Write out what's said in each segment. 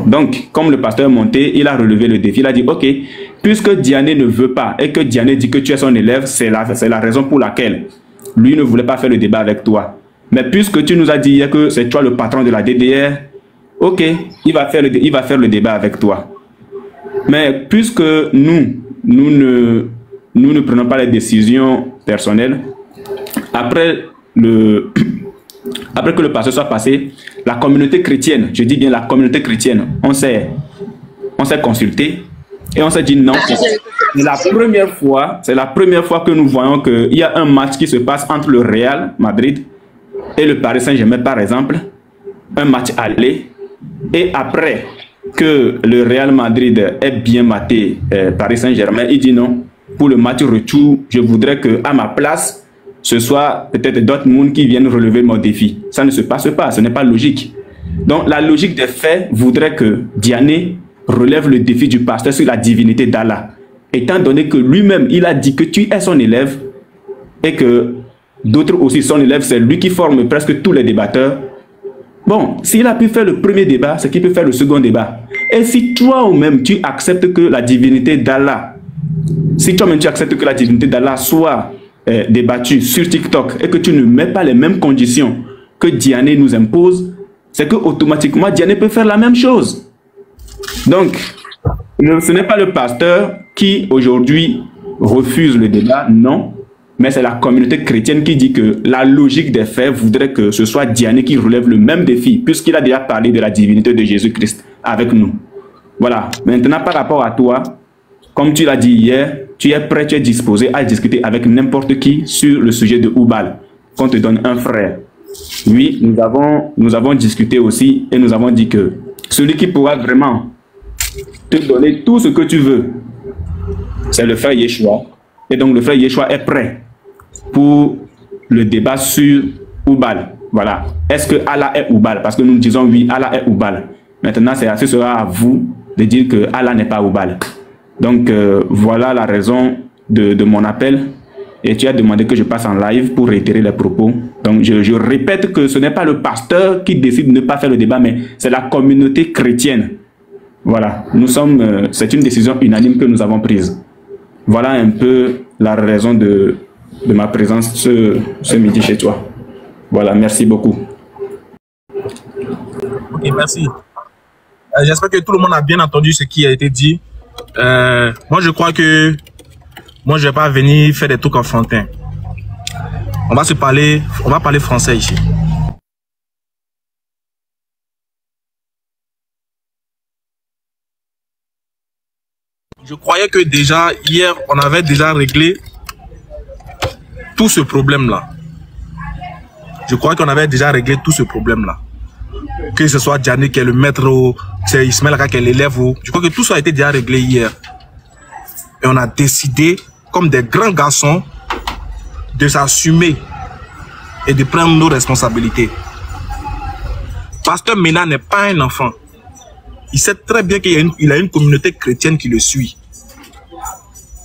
Donc, comme le pasteur est monté, il a relevé le défi. Il a dit, ok, puisque Diané ne veut pas et que Diané dit que tu es son élève, c'est la raison pour laquelle lui ne voulait pas faire le débat avec toi. Mais puisque tu nous as dit hier que c'est toi le patron de la DDR, ok, il va faire le débat avec toi. Mais puisque nous ne prenons pas les décisions personnelles, après que le pasteur soit passé, la communauté chrétienne, je dis bien la communauté chrétienne, on s'est consulté et on s'est dit non. C'est la première fois que nous voyons qu'il y a un match qui se passe entre le Real Madrid et le Paris Saint-Germain, par exemple, un match aller, et après que le Real Madrid ait bien maté Paris Saint-Germain, il dit non, pour le match retour, je voudrais qu'à ma place, ce soit peut-être Dortmund qui viennent relever mon défi. Ça ne se passe pas, ce n'est pas logique. Donc la logique des faits voudrait que Diané relève le défi du pasteur sur la divinité d'Allah. Étant donné que lui-même, il a dit que tu es son élève et que d'autres aussi son élève, c'est lui qui forme presque tous les débatteurs. Bon, s'il a pu faire le premier débat, c'est qu'il peut faire le second débat. Et si toi-même, tu acceptes que la divinité d'Allah, soit débattu sur TikTok et que tu ne mets pas les mêmes conditions que Diané nous impose, c'est que automatiquement Diané peut faire la même chose. Donc, ce n'est pas le pasteur qui aujourd'hui refuse le débat, non, mais c'est la communauté chrétienne qui dit que la logique des faits voudrait que ce soit Diané qui relève le même défi, puisqu'il a déjà parlé de la divinité de Jésus-Christ avec nous. Voilà. Maintenant, par rapport à toi, comme tu l'as dit hier, tu es prêt, tu es disposé à discuter avec n'importe qui sur le sujet de Oubal, qu'on te donne un frère. Oui, nous avons discuté aussi et nous avons dit que celui qui pourra vraiment te donner tout ce que tu veux, c'est le frère Yeshua. Et donc le frère Yeshua est prêt pour le débat sur Oubal. Voilà. Est-ce que Allah est Oubal? Parce que nous disons oui, Allah est Oubal. Maintenant, ce sera à vous de dire que Allah n'est pas Oubal. Donc voilà la raison de mon appel, et tu as demandé que je passe en live pour réitérer les propos. Donc je répète que ce n'est pas le pasteur qui décide de ne pas faire le débat, mais c'est la communauté chrétienne. Voilà, c'est une décision unanime que nous avons prise. Voilà un peu la raison de ma présence ce midi chez toi. Voilà, merci beaucoup. Ok, merci. J'espère que tout le monde a bien entendu ce qui a été dit. Moi je crois que moi je vais pas venir faire des trucs enfantins. On va parler français ici. Je croyais que déjà hier on avait déjà réglé tout ce problème là. Je crois qu'on avait déjà réglé tout ce problème là. Que ce soit Diané qui est le maître, c'est Ismaël qui est l'élève. Je crois que tout ça a été déjà réglé hier. Et on a décidé, comme des grands garçons, de s'assumer et de prendre nos responsabilités. Pasteur Mena n'est pas un enfant. Il sait très bien qu'il a une communauté chrétienne qui le suit.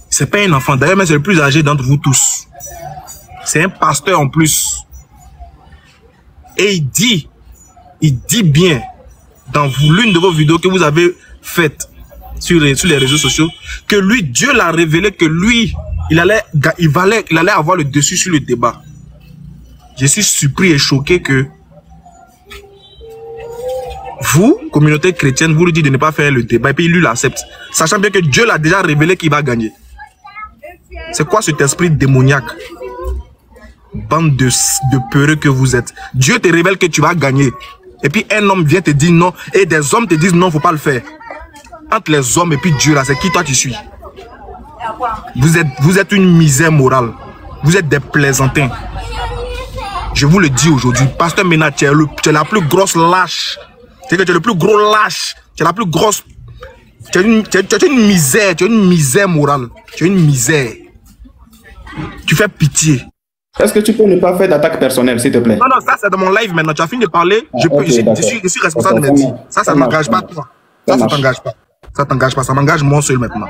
C'est pas un enfant. D'ailleurs, c'est le plus âgé d'entre vous tous. C'est un pasteur en plus. Et il dit bien dans l'une de vos vidéos que vous avez faites sur les réseaux sociaux que lui, Dieu l'a révélé que lui, il allait avoir le dessus sur le débat. Je suis surpris et choqué que vous, communauté chrétienne, vous lui dites de ne pas faire le débat et puis lui l'accepte. Sachant bien que Dieu l'a déjà révélé qu'il va gagner. C'est quoi cet esprit démoniaque? Bande de peureux que vous êtes. Dieu te révèle que tu vas gagner. Et puis un homme vient te dire non. Et des hommes te disent non, faut pas le faire. Entre les hommes et puis Dieu là, c'est qui toi tu suis? Vous êtes une misère morale. Vous êtes des plaisantins. Je vous le dis aujourd'hui. Pasteur Mena, tu es la plus grosse lâche. C'est que tu es le plus gros lâche. Tu es la plus grosse. Tu es une misère. Tu es une misère morale. Tu es une misère. Tu fais pitié. Est-ce que tu peux ne pas faire d'attaque personnelle, s'il te plaît? Non, non, ça c'est dans mon live maintenant. Tu as fini de parler. Je suis responsable de mes dires. Ça ne m'engage pas toi. Ça t'engage pas. Ça t'engage pas. Ça m'engage moi seul maintenant.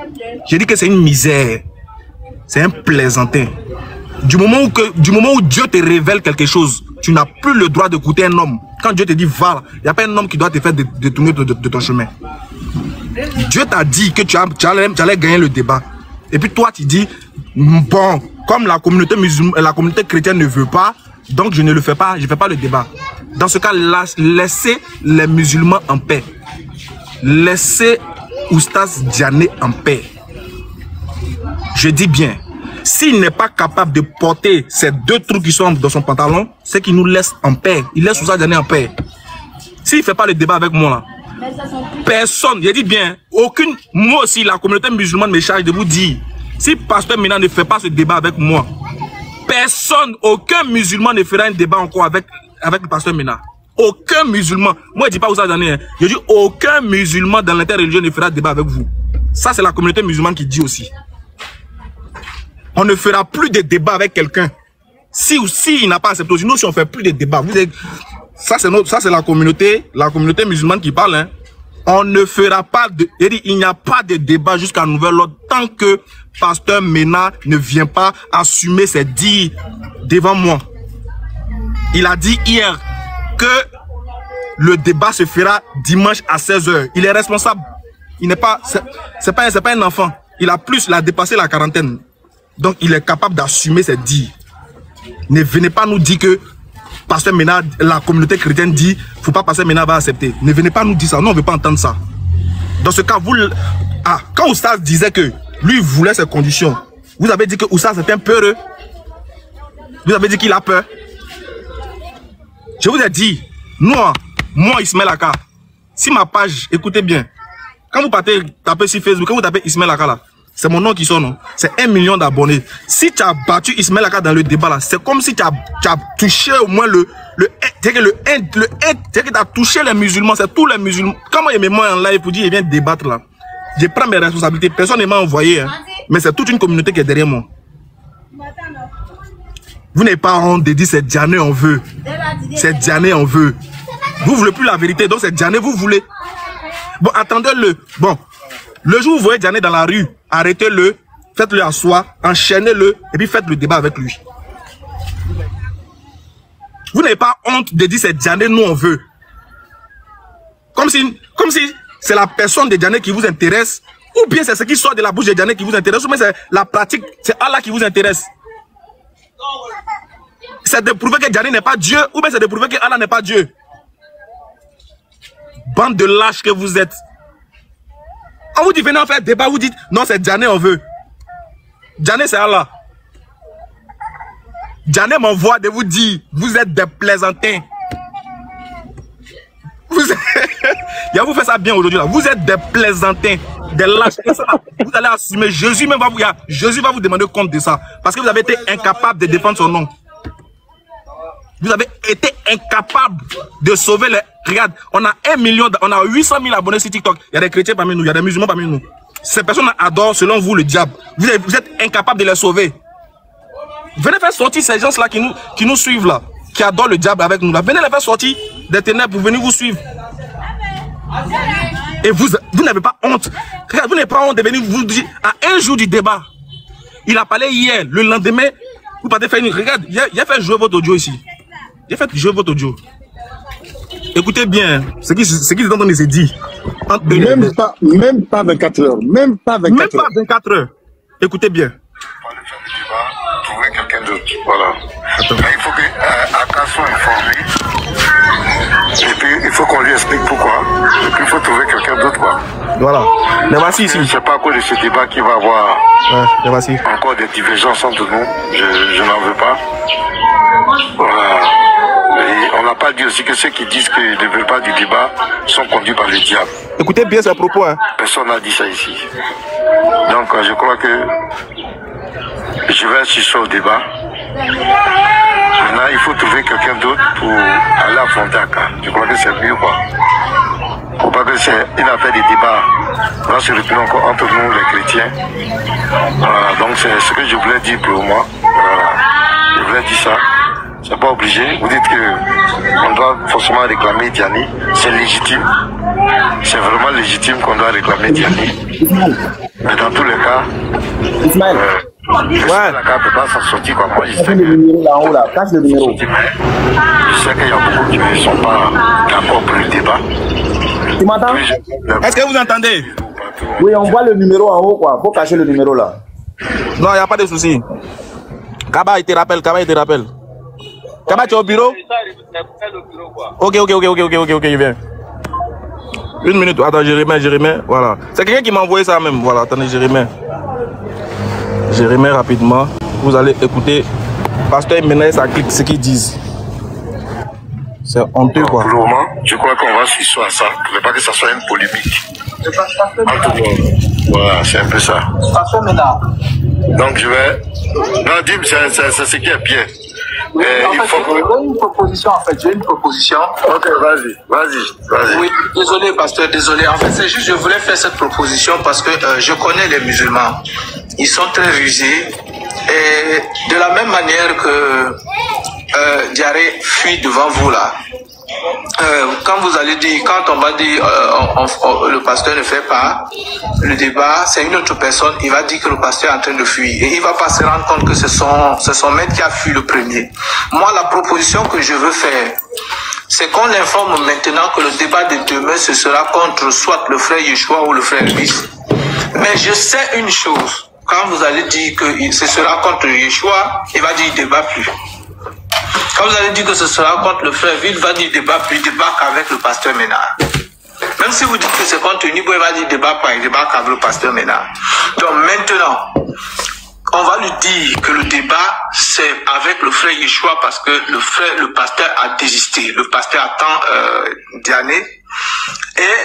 J'ai dit que c'est une misère. C'est un plaisantin. Du moment où Dieu te révèle quelque chose, tu n'as plus le droit de goûter un homme. Quand Dieu te dit va, il n'y a pas un homme qui doit te faire détourner de ton chemin. Dieu t'a dit que tu allais gagner le débat. Et puis toi, tu dis, bon, comme la communauté musulmane, la communauté chrétienne ne veut pas, donc je ne le fais pas, je ne fais pas le débat. Dans ce cas, laissez les musulmans en paix. Laissez Oustaz Diané en paix. Je dis bien, s'il n'est pas capable de porter ces 2 trous qui sont dans son pantalon, c'est qu'il nous laisse en paix. Il laisse Oustaz Diané en paix. S'il ne fait pas le débat avec moi là, personne, je dis bien, aucune, moi aussi la communauté musulmane me charge de vous dire, si Pasteur Mena ne fait pas ce débat avec moi, personne, aucun musulman ne fera un débat encore avec le Pasteur Mena. Aucun musulman, moi je dis pas Oustaz Diané, je dis aucun musulman dans l'interreligieux ne fera débat avec vous. Ça c'est la communauté musulmane qui dit aussi. On ne fera plus de débat avec quelqu'un. Si il n'a pas accepté, nous si on fait plus de débat, ça c'est la communauté musulmane qui parle. Hein. On ne fera pas de, il n'y a pas de débat jusqu'à nouvel ordre tant que Pasteur Mena ne vient pas assumer ses dires devant moi. Il a dit hier que le débat se fera dimanche à 16 h. Il est responsable. Il n'est pas, c'est pas un enfant. Il a dépassé la quarantaine. Donc il est capable d'assumer ses dires. Ne venez pas nous dire que Pasteur Mena, la communauté chrétienne dit, faut pas Pasteur Mena va accepter. Ne venez pas nous dire ça. Non, on ne veut pas entendre ça. Dans ce cas, quand Oustaz disait que lui voulait ces conditions, vous avez dit que Oustaz était un peureux. Vous avez dit qu'il a peur. Je vous ai dit, moi Ismaël Aka, si ma page, écoutez bien, quand vous tapez sur Facebook, quand vous tapez Ismaël Aka là, c'est mon nom qui sonne, non? C'est 1 million d'abonnés. Si tu as battu Ismaël Aka dans le débat là, c'est comme si tu as touché au moins tu as touché les musulmans, c'est tous les musulmans. Quand moi, il me met en live pour dire, il vient débattre là. Je prends mes responsabilités, personne ne m'a envoyé, hein. Mais c'est toute une communauté qui est derrière moi. Vous n'avez pas honte de dire c'est Diané on veut. C'est Diané on veut. Vous ne voulez plus la vérité, donc c'est Diané vous voulez. Bon, attendez-le. Bon, le jour où vous voyez Diané dans la rue, arrêtez-le, faites-le asseoir, enchaînez-le et puis faites le débat avec lui. Vous n'avez pas honte de dire c'est Diané nous on veut. Comme si c'est la personne de Diané qui vous intéresse, ou bien c'est ce qui sort de la bouche de Diané qui vous intéresse, ou bien c'est la pratique, c'est Allah qui vous intéresse. C'est de prouver que Diané n'est pas Dieu, ou bien c'est de prouver que Allah n'est pas Dieu. Bande de lâches que vous êtes. On vous dit venez en faire débat, vous dites non c'est Diané on veut. Diané c'est Allah. Diané m'envoie de vous dire vous êtes des plaisantins. Il vous fait ça bien aujourd'hui là. Vous êtes des plaisantins, des lâches. Vous allez assumer. Jésus va vous demander compte de ça. Parce que vous avez été incapable de défendre son nom. Vous avez été incapable de sauver les... Regarde, on a 1 million, on a 800 000 abonnés sur TikTok. Il y a des chrétiens parmi nous, il y a des musulmans parmi nous. Ces personnes adorent, selon vous, le diable. Vous êtes incapable de les sauver. Venez faire sortir ces gens-là qui nous suivent là, qui adorent le diable avec nous là. Venez les faire sortir des ténèbres pour venir vous suivre. Et vous n'avez pas honte. Vous n'avez pas honte de venir vous dire, à un jour du débat, il a parlé hier, le lendemain, vous partez faire une... Regarde, il a fait jouer votre audio ici. Il a fait jouer votre audio. Écoutez bien ce qui est en train de se dire. Même pas 24 heures. Même pas 24 heures. Écoutez bien. Trouver quelqu'un d'autre. Voilà. Mais il faut que Aka soit informé. Et puis il faut qu'on lui explique pourquoi. Et puis il faut trouver quelqu'un d'autre quoi. Voilà. Mais voici ici. Je ne sais pas à cause de ce débat qui va avoir encore des divergences entre nous. Je n'en veux pas. Voilà. Et on n'a pas dit aussi que ceux qui disent qu'ils ne veulent pas du débat sont conduits par le diable. Écoutez bien ces propos. Hein. Personne n'a dit ça ici. Donc je crois que je vais assister au débat. Maintenant, il faut trouver quelqu'un d'autre pour aller affronter Aka. Je crois que c'est mieux quoi. Faut pas que c'est une affaire de débat. On va se retrouver encore entre nous les chrétiens. Voilà, donc c'est ce que je voulais dire pour moi. Voilà. Je voulais dire ça. C'est pas obligé. Vous dites que on doit forcément réclamer Diané. C'est légitime. C'est vraiment légitime qu'on doit réclamer Diané. Mais dans tous les cas, Je sais que la carte peut pas s'en sortir quoi. Moi, je sais que... le numéro là en haut là, cache le numéro. Je sais qu'il y a beaucoup qui ne sont pas d'accord pour le débat. Tu m'entends? Est-ce que vous entendez? Oui, on voit le numéro en haut quoi. Faut cacher le numéro là. Non, il n'y a pas de souci. Kaba, il te rappelle, Kaba, il te rappelle. Kaba, tu es au bureau? Ok, je viens. Une minute, attends, je remets, voilà. C'est quelqu'un qui m'a envoyé ça même, voilà, attendez, je remets rapidement. Vous allez écouter. Pasteur Menez, ça clique ce qu'ils disent. C'est honteux quoi. Pour le moment, je crois qu'on va s'y à ça. Il ne faudrait pas que ça soit une polémique. Voilà, c'est un peu ça. Donc je vais... Non, Dim, c'est ce qui est bien. Il faut que... J'ai une proposition en fait, j'ai une proposition. Ok, vas-y. Oui, désolé pasteur, désolé. En fait, c'est juste, je voulais faire cette proposition parce que je connais les musulmans. Ils sont très rusés. Et de la même manière que Diaré fuit devant vous là, quand vous allez dire, quand on va dire le pasteur ne fait pas le débat, c'est une autre personne, il va dire que le pasteur est en train de fuir et il va pas se rendre compte que c'est son maître qui a fui le premier. Moi, la proposition que je veux faire, c'est qu'on informe maintenant que le débat de demain, ce sera contre soit le frère Yeshua ou le frère Bis. Mais je sais une chose, quand vous allez dire que ce sera contre Yeshua, il va dire il débat plus. Quand vous allez dire que ce sera contre le frère Ville, il va dire débat plus, débat qu'avec le pasteur Ménard. Même si vous dites que c'est contre Unibo, il va dire débat pas, il débat qu'avec le pasteur Ménard. Donc maintenant, on va lui dire que le débat, c'est avec le frère Yeshua parce que le pasteur a désisté. Le pasteur attend Diané. Et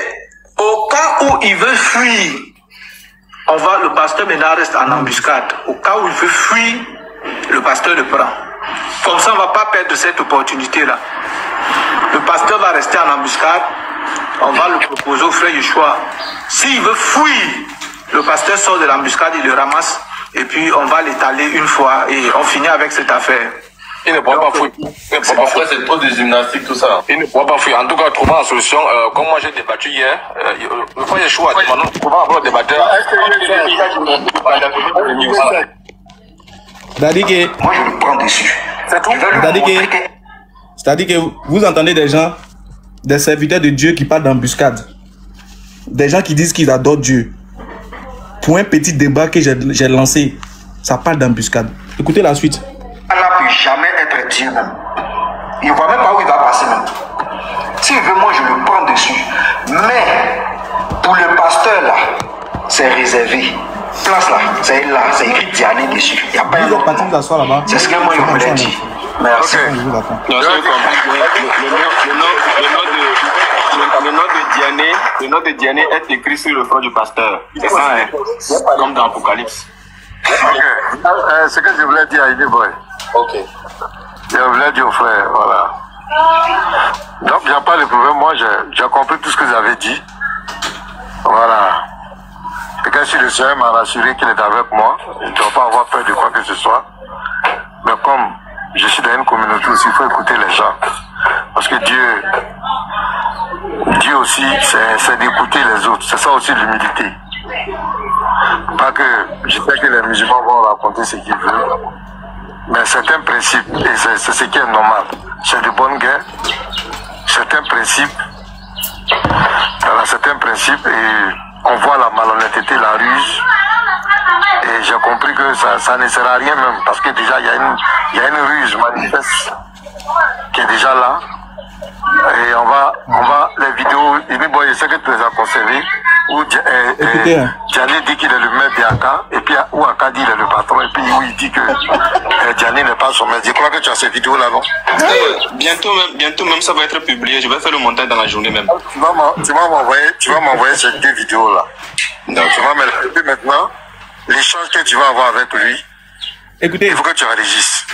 au cas où il veut fuir, le pasteur Ménard reste en embuscade. Au cas où il veut fuir, le pasteur le prend. Comme ça, on ne va pas perdre cette opportunité-là. Le pasteur va rester en embuscade. On va le proposer au frère Yeshua. S'il veut fuir, le pasteur sort de l'embuscade, il le ramasse. Et puis, on va l'étaler une fois et on finit avec cette affaire. Il ne pourra pas fuir. C'est trop de gymnastique, tout ça. Il ne pourra pas fuir. En tout cas, trouvons la solution. Comme moi, j'ai débattu hier. Le frère Yeshua, trouvons un débatteur. C'est-à-dire que... Moi, je le prends dessus. C'est-à-dire que vous entendez des gens, des serviteurs de Dieu qui parlent d'embuscade. Des gens qui disent qu'ils adorent Dieu. Pour un petit débat que j'ai lancé, ça parle d'embuscade. Écoutez la suite. Allah ne peut jamais être Dieu même. Il ne voit même pas où il va passer même. S'il veut, moi, je le prends dessus. Mais, pour le pasteur là, c'est réservé. Place là, c'est là, c'est écrit Diané dessus. Il n'y a pas un autre nom. C'est ce que moi je voulais dire. Merci. Le nom de Diané est écrit sur le front du pasteur. C'est ça, hein? Comme dans l'Apocalypse. Ok. Ce que je voulais dire à Idi Boy. Ok. Je voulais dire au frère, voilà. Donc, il n'y a pas de problème. Moi, j'ai compris tout ce que vous avez dit. Voilà. Et quand si le Seigneur m'a rassuré qu'il est avec moi, il ne doit pas avoir peur de quoi que ce soit. Mais comme je suis dans une communauté aussi, il faut écouter les gens. Parce que Dieu aussi, c'est d'écouter les autres. C'est ça aussi l'humilité. Pas que je sais que les musulmans vont raconter ce qu'ils veulent. Mais certains principes, et c'est ce qui est normal, c'est de bonne guerre. Certains principes, et on voit la malhonnêteté, la ruse. Et j'ai compris que ça ne sert à rien même, parce que déjà il y a une ruse manifeste qui est déjà là. Et on va les vidéos, je sais que tu les as conservées, où Diané dit qu'il est le maître d'Aka, et puis où Aka dit qu'il est le patron, et puis où il dit que Diané n'est pas son maître. Je crois que tu as ces vidéos-là, non? Bientôt même, ça va être publié. Je vais faire le montage dans la journée même. Tu vas m'envoyer ces deux vidéos-là. Donc, tu vas me les... Et puis maintenant, l'échange que tu vas avoir avec lui, écoutez, il faut que tu enregistres.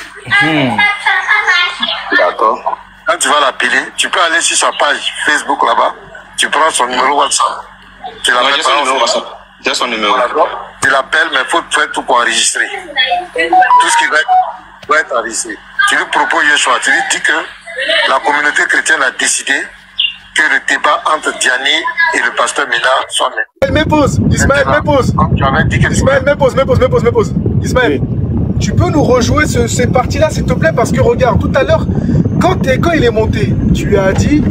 D'accord. Quand tu vas l'appeler, tu peux aller sur sa page Facebook là-bas, tu prends son numéro WhatsApp. Tu l'appelles. J'ai son numéro WhatsApp. J'ai son numéro. Tu l'appelles, mais il faut faire tout pour enregistrer. Tout ce qui doit être enregistré. Tu lui proposes Yeshua, tu lui dis que la communauté chrétienne a décidé que le débat entre Diané et le pasteur Ménard soit mis. M'épouse, Ismaël, m'épouse. Comme tu avais dit que Ismaël, m'épouse. Ismaël, tu peux nous rejouer ces parties-là, s'il te plaît, parce que regarde, tout à l'heure, quand il est monté, tu lui as dit,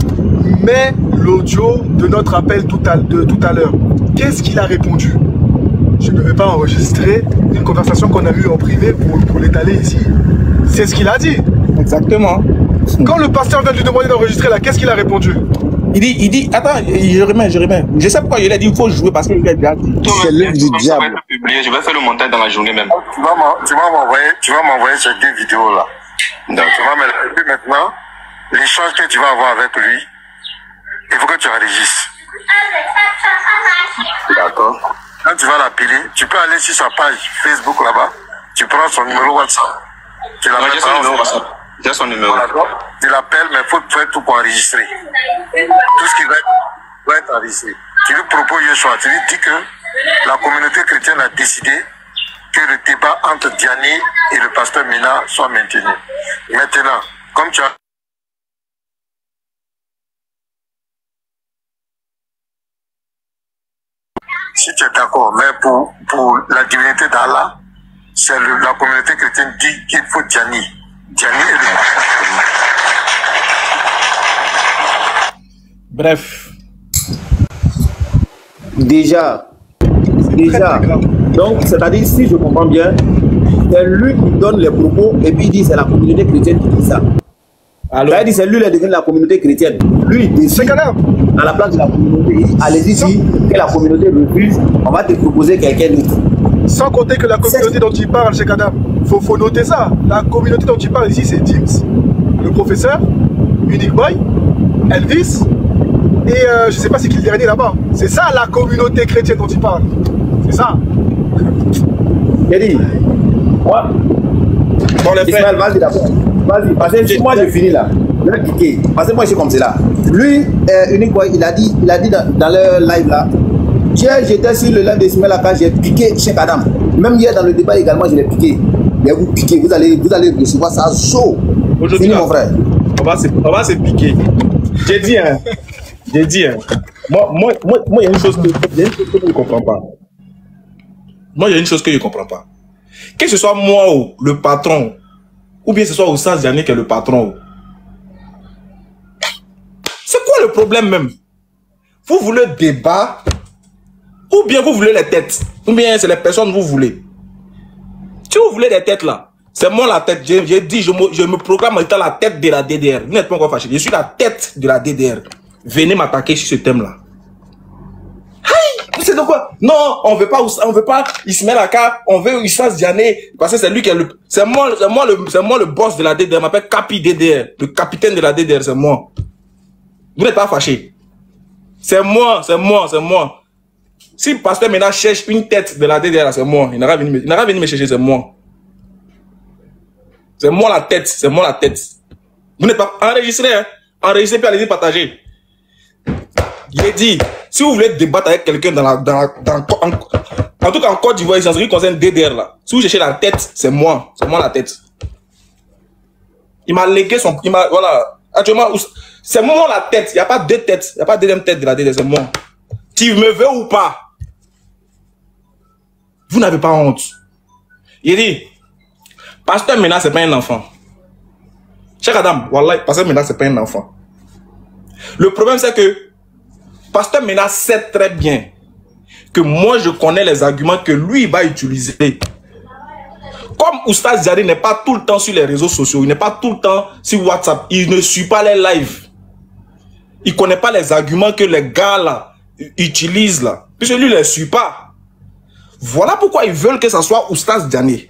mets l'audio de notre appel de tout à l'heure. Qu'est-ce qu'il a répondu? Je ne vais pas enregistrer une conversation qu'on a eue en privé pour l'étaler ici. C'est ce qu'il a dit. Exactement. Quand le pasteur vient de lui demander d'enregistrer là, qu'est-ce qu'il a répondu? Il dit, attends, je remets. Je sais pourquoi il a dit il faut jouer parce qu'il a déjà dit. C'est l'œuvre du diable. Je vais faire le montage dans la journée même. Tu vas m'envoyer ces 2 vidéos là. Donc, et puis maintenant, l'échange que tu vas avoir avec lui, il faut que tu enregistres. D'accord. Quand tu vas l'appeler, tu peux aller sur sa page Facebook là-bas, tu prends son numéro WhatsApp. Tu l'appelles. J'ai son numéro. Tu l'appelles, mais il faut faire tout pour enregistrer. Tout ce qui va être enregistré. Tu lui proposes un choix. Tu lui dis que la communauté chrétienne a décidé que le débat entre Diané et le pasteur Mena soit maintenu. Maintenant, comme tu as... Si tu es d'accord, mais pour la divinité d'Allah, c'est la communauté chrétienne dit qu'il faut Diané. Diané est le... Bref. Déjà. Donc, c'est-à-dire, si je comprends bien, c'est lui qui donne les propos et puis il dit c'est la communauté chrétienne qui dit ça. Alors, il dit c'est lui qui devient la communauté chrétienne. Lui, il décide à la place de la communauté. Allez-y, si que la communauté refuse, on va te proposer quelqu'un d'autre. Sans compter que la communauté dont tu parles, Cheikh Adam, faut noter ça. La communauté dont tu parles ici, c'est James, le professeur, Unique Boy, Elvis, et je ne sais pas c'est qui le dernier là-bas. C'est ça la communauté chrétienne dont tu parles. C'est ça. J'ai dit, moi, Bon, les frères, Ismaël, vas-y d'abord. Vas-y, parce que si moi je finis là, je vais piquer. Parce que moi je suis comme cela. Lui, Unique Boy, il a dit dans le live là, j'étais sur le live d'Ismaël là quand j'ai piqué Cheikh Adam. Même hier dans le débat également, je l'ai piqué. Mais vous piquez, vous allez recevoir ça chaud. aujourd'hui, Fini, mon frère. on va se piquer. J'ai dit, moi, il y a une chose que je ne comprends pas. Moi, il y a une chose que je ne comprends pas. Que ce soit moi ou le patron, ou bien ce soit Oustaz Diané qui est le patron. C'est quoi le problème même? Vous voulez le débat, ou bien vous voulez les têtes, ou bien c'est les personnes que vous voulez. Si vous voulez des têtes là, c'est moi la tête. J'ai dit, je me proclame en étant la tête de la DDR. Vous n'êtes pas encore fâché. Je suis la tête de la DDR. Venez m'attaquer sur ce thème-là. C'est de quoi? Non, on veut pas Ismaël Aka, on veut Oustaz Diané, parce que c'est lui qui est c'est moi le boss de la DDR, je m'appelle Capi DDR, le capitaine de la DDR, c'est moi. Vous n'êtes pas fâché. C'est moi. Si le pasteur maintenant cherche une tête de la DDR, c'est moi. Il n'aura venu me chercher, c'est moi. C'est moi la tête, Vous n'êtes pas enregistré, hein? Enregistré puis allez-y partager. J'ai dit, si vous voulez débattre avec quelqu'un en tout cas en Côte d'Ivoire, en ce qui concerne DDR là, si vous cherchez la tête, c'est moi la tête. Il m'a légué voilà, actuellement, c'est moi la tête, il n'y a pas deux têtes, il n'y a pas deuxième tête de la DDR, c'est moi. Tu me veux ou pas? Vous n'avez pas honte. Il dit, pasteur Mena, c'est pas un enfant. Cheikh Adam, wallah, pasteur Mena, c'est pas un enfant. Le problème, c'est que pasteur Mena sait très bien que moi, je connais les arguments que lui, il va utiliser. Comme Oustaz Diané n'est pas tout le temps sur les réseaux sociaux, il n'est pas tout le temps sur WhatsApp, il ne suit pas les lives. Il ne connaît pas les arguments que les gars là utilisent là. Puisque lui, il ne les suit pas. Voilà pourquoi ils veulent que ça soit Oustaz Diané.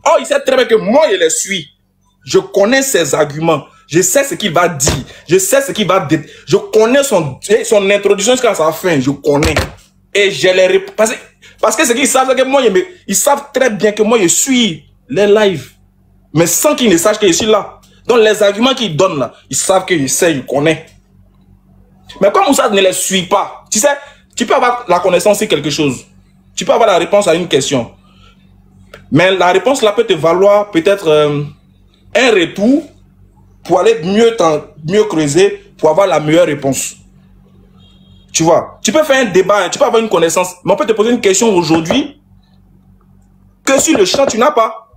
Oh, il sait très bien que moi, je les suis. Je connais ses arguments. Je sais ce qu'il va dire. Je sais ce qu'il va dire. Je connais son introduction jusqu'à sa fin. Je connais. Et je les réponds. Parce que ce qu'ils savent, c'est que moi, ils savent très bien que moi, je suis les lives. Mais sans qu'ils ne sachent que je suis là. Donc, les arguments qu'ils donnent là, ils savent que je sais, je connais. Mais comme ça ne les suit pas, tu sais, tu peux avoir la connaissance sur quelque chose. Tu peux avoir la réponse à une question. Mais la réponse là peut te valoir peut-être un retour pour aller mieux creuser, pour avoir la meilleure réponse. Tu vois, tu peux faire un débat, tu peux avoir une connaissance, mais on peut te poser une question aujourd'hui. que sur le champ, tu n'as pas.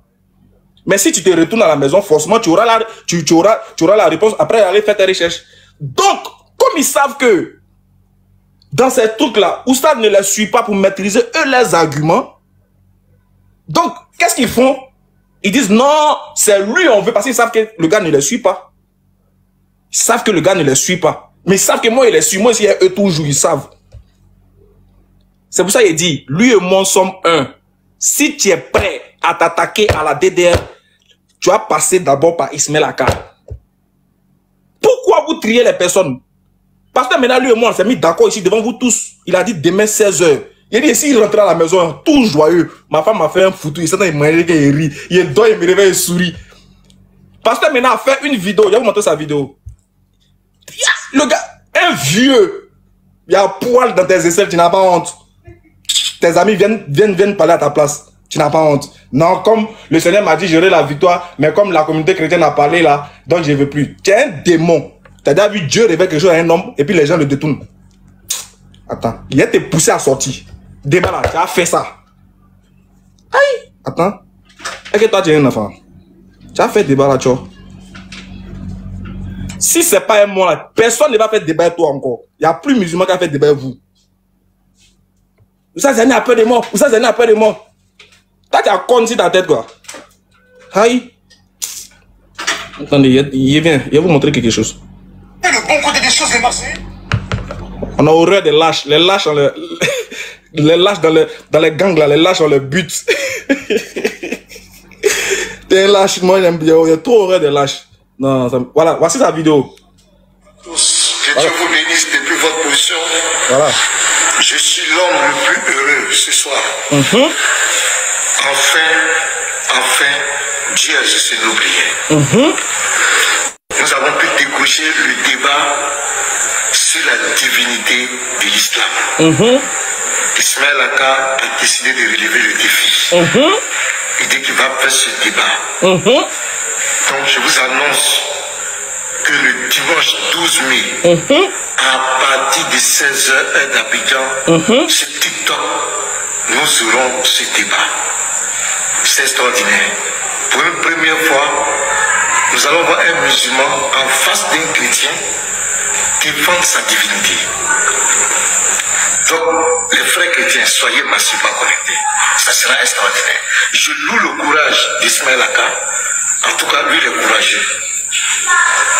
Mais si tu te retournes à la maison, forcément, tu auras la réponse après aller faire tes recherches. Donc, comme ils savent que dans ces trucs-là, Oustaz ne les suit pas pour maîtriser eux leurs arguments, donc, qu'est-ce qu'ils font? Ils disent non, c'est lui on veut, parce qu'ils savent que le gars ne les suit pas. Ils savent que le gars ne les suit pas. Mais ils savent que moi, il les suit. Moi, si eux toujours, ils savent. C'est pour ça qu'il dit, lui et moi sommes un. Si tu es prêt à t'attaquer à la DDR, tu vas passer d'abord par Ismaël Aka. Pourquoi vous triez les personnes? Parce que maintenant, lui et moi, on s'est mis d'accord ici devant vous tous. Il a dit demain 16h. Il a dit, s'il rentrait à la maison, tout joyeux, ma femme m'a fait un foutu, il s'est il m'a rit, il rit, il dort, il me réveille, il sourit. Parce que maintenant, a fait une vidéo, je vais vous montrer sa vidéo. Le gars, un vieux, il y a un poil dans tes aisselles, tu n'as pas honte. Tes amis viennent parler à ta place, tu n'as pas honte. Non, comme le Seigneur m'a dit, j'aurai la victoire, mais comme la communauté chrétienne a parlé là, donc je ne veux plus. Tu es un démon. Tu as déjà vu Dieu révéler quelque chose à un homme, et puis les gens le détournent. Attends, il a été poussé à sortir. Débat là, tu as fait ça. Aïe! Attends. Est-ce que toi, tu es un enfant? Tu as fait débat là, tu vois. Si c'est pas un moi là, personne ne va faire débat avec toi encore. Il n'y a plus musulman qui a fait débat avec vous. Vous savez, a peur de moi. Vous savez, a peur de moi. Toi, tu as con sur ta tête, quoi. Aïe! Attendez, il vient. Il va vous montrer quelque chose. C'est le bon côté des choses, les Marseillais. On a horreur des lâches. Les lâches ont le... Les lâches dans les gangs là, les lâches ont le but. T'es lâche, moi j'aime bien, il y a trop horreur des lâches. Non, ça, voilà, voici sa vidéo. Que Dieu vous bénisse depuis votre position. Voilà. Je suis l'homme le plus heureux ce soir. Enfin, Dieu a cessé de l'oublier. Nous avons pu décrocher le débat sur la divinité de l'islam. Ismaël Aka a décidé de relever le défi. Il dit qu'il va faire ce débat. Donc je vous annonce que le dimanche 12 mai, à partir de 16h heure d'Abidjan, sur TikTok, nous aurons ce débat. C'est extraordinaire. Pour une première fois, nous allons voir un musulman en face d'un chrétien défendre sa divinité. Donc, les frères chrétiens, soyez massivement connectés. Ça sera extraordinaire. Je loue le courage d'Ismaël Aka. En tout cas, lui, il est courageux.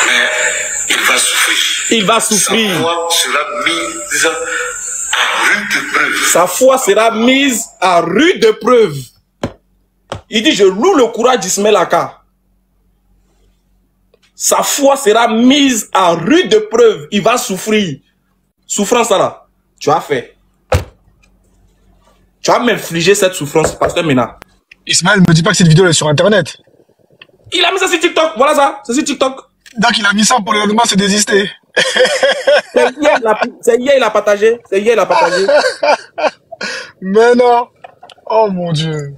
Mais il va souffrir. Il va souffrir. Sa foi sera mise à rude preuve. Sa foi sera mise à rude preuve. Il dit, je loue le courage d'Ismaël Aka. Sa foi sera mise à rude preuve. Il va souffrir. Souffrance là. Tu as fait. Tu as m'infligé cette souffrance, pasteur Mena. Ismaël, me dis pas que cette vidéo est sur internet. Il a mis ça sur TikTok. Voilà ça. C'est sur TikTok. Donc il a mis ça pour le lendemain se désister. C'est hier il a partagé. C'est hier il a partagé. Mais non. Oh mon Dieu.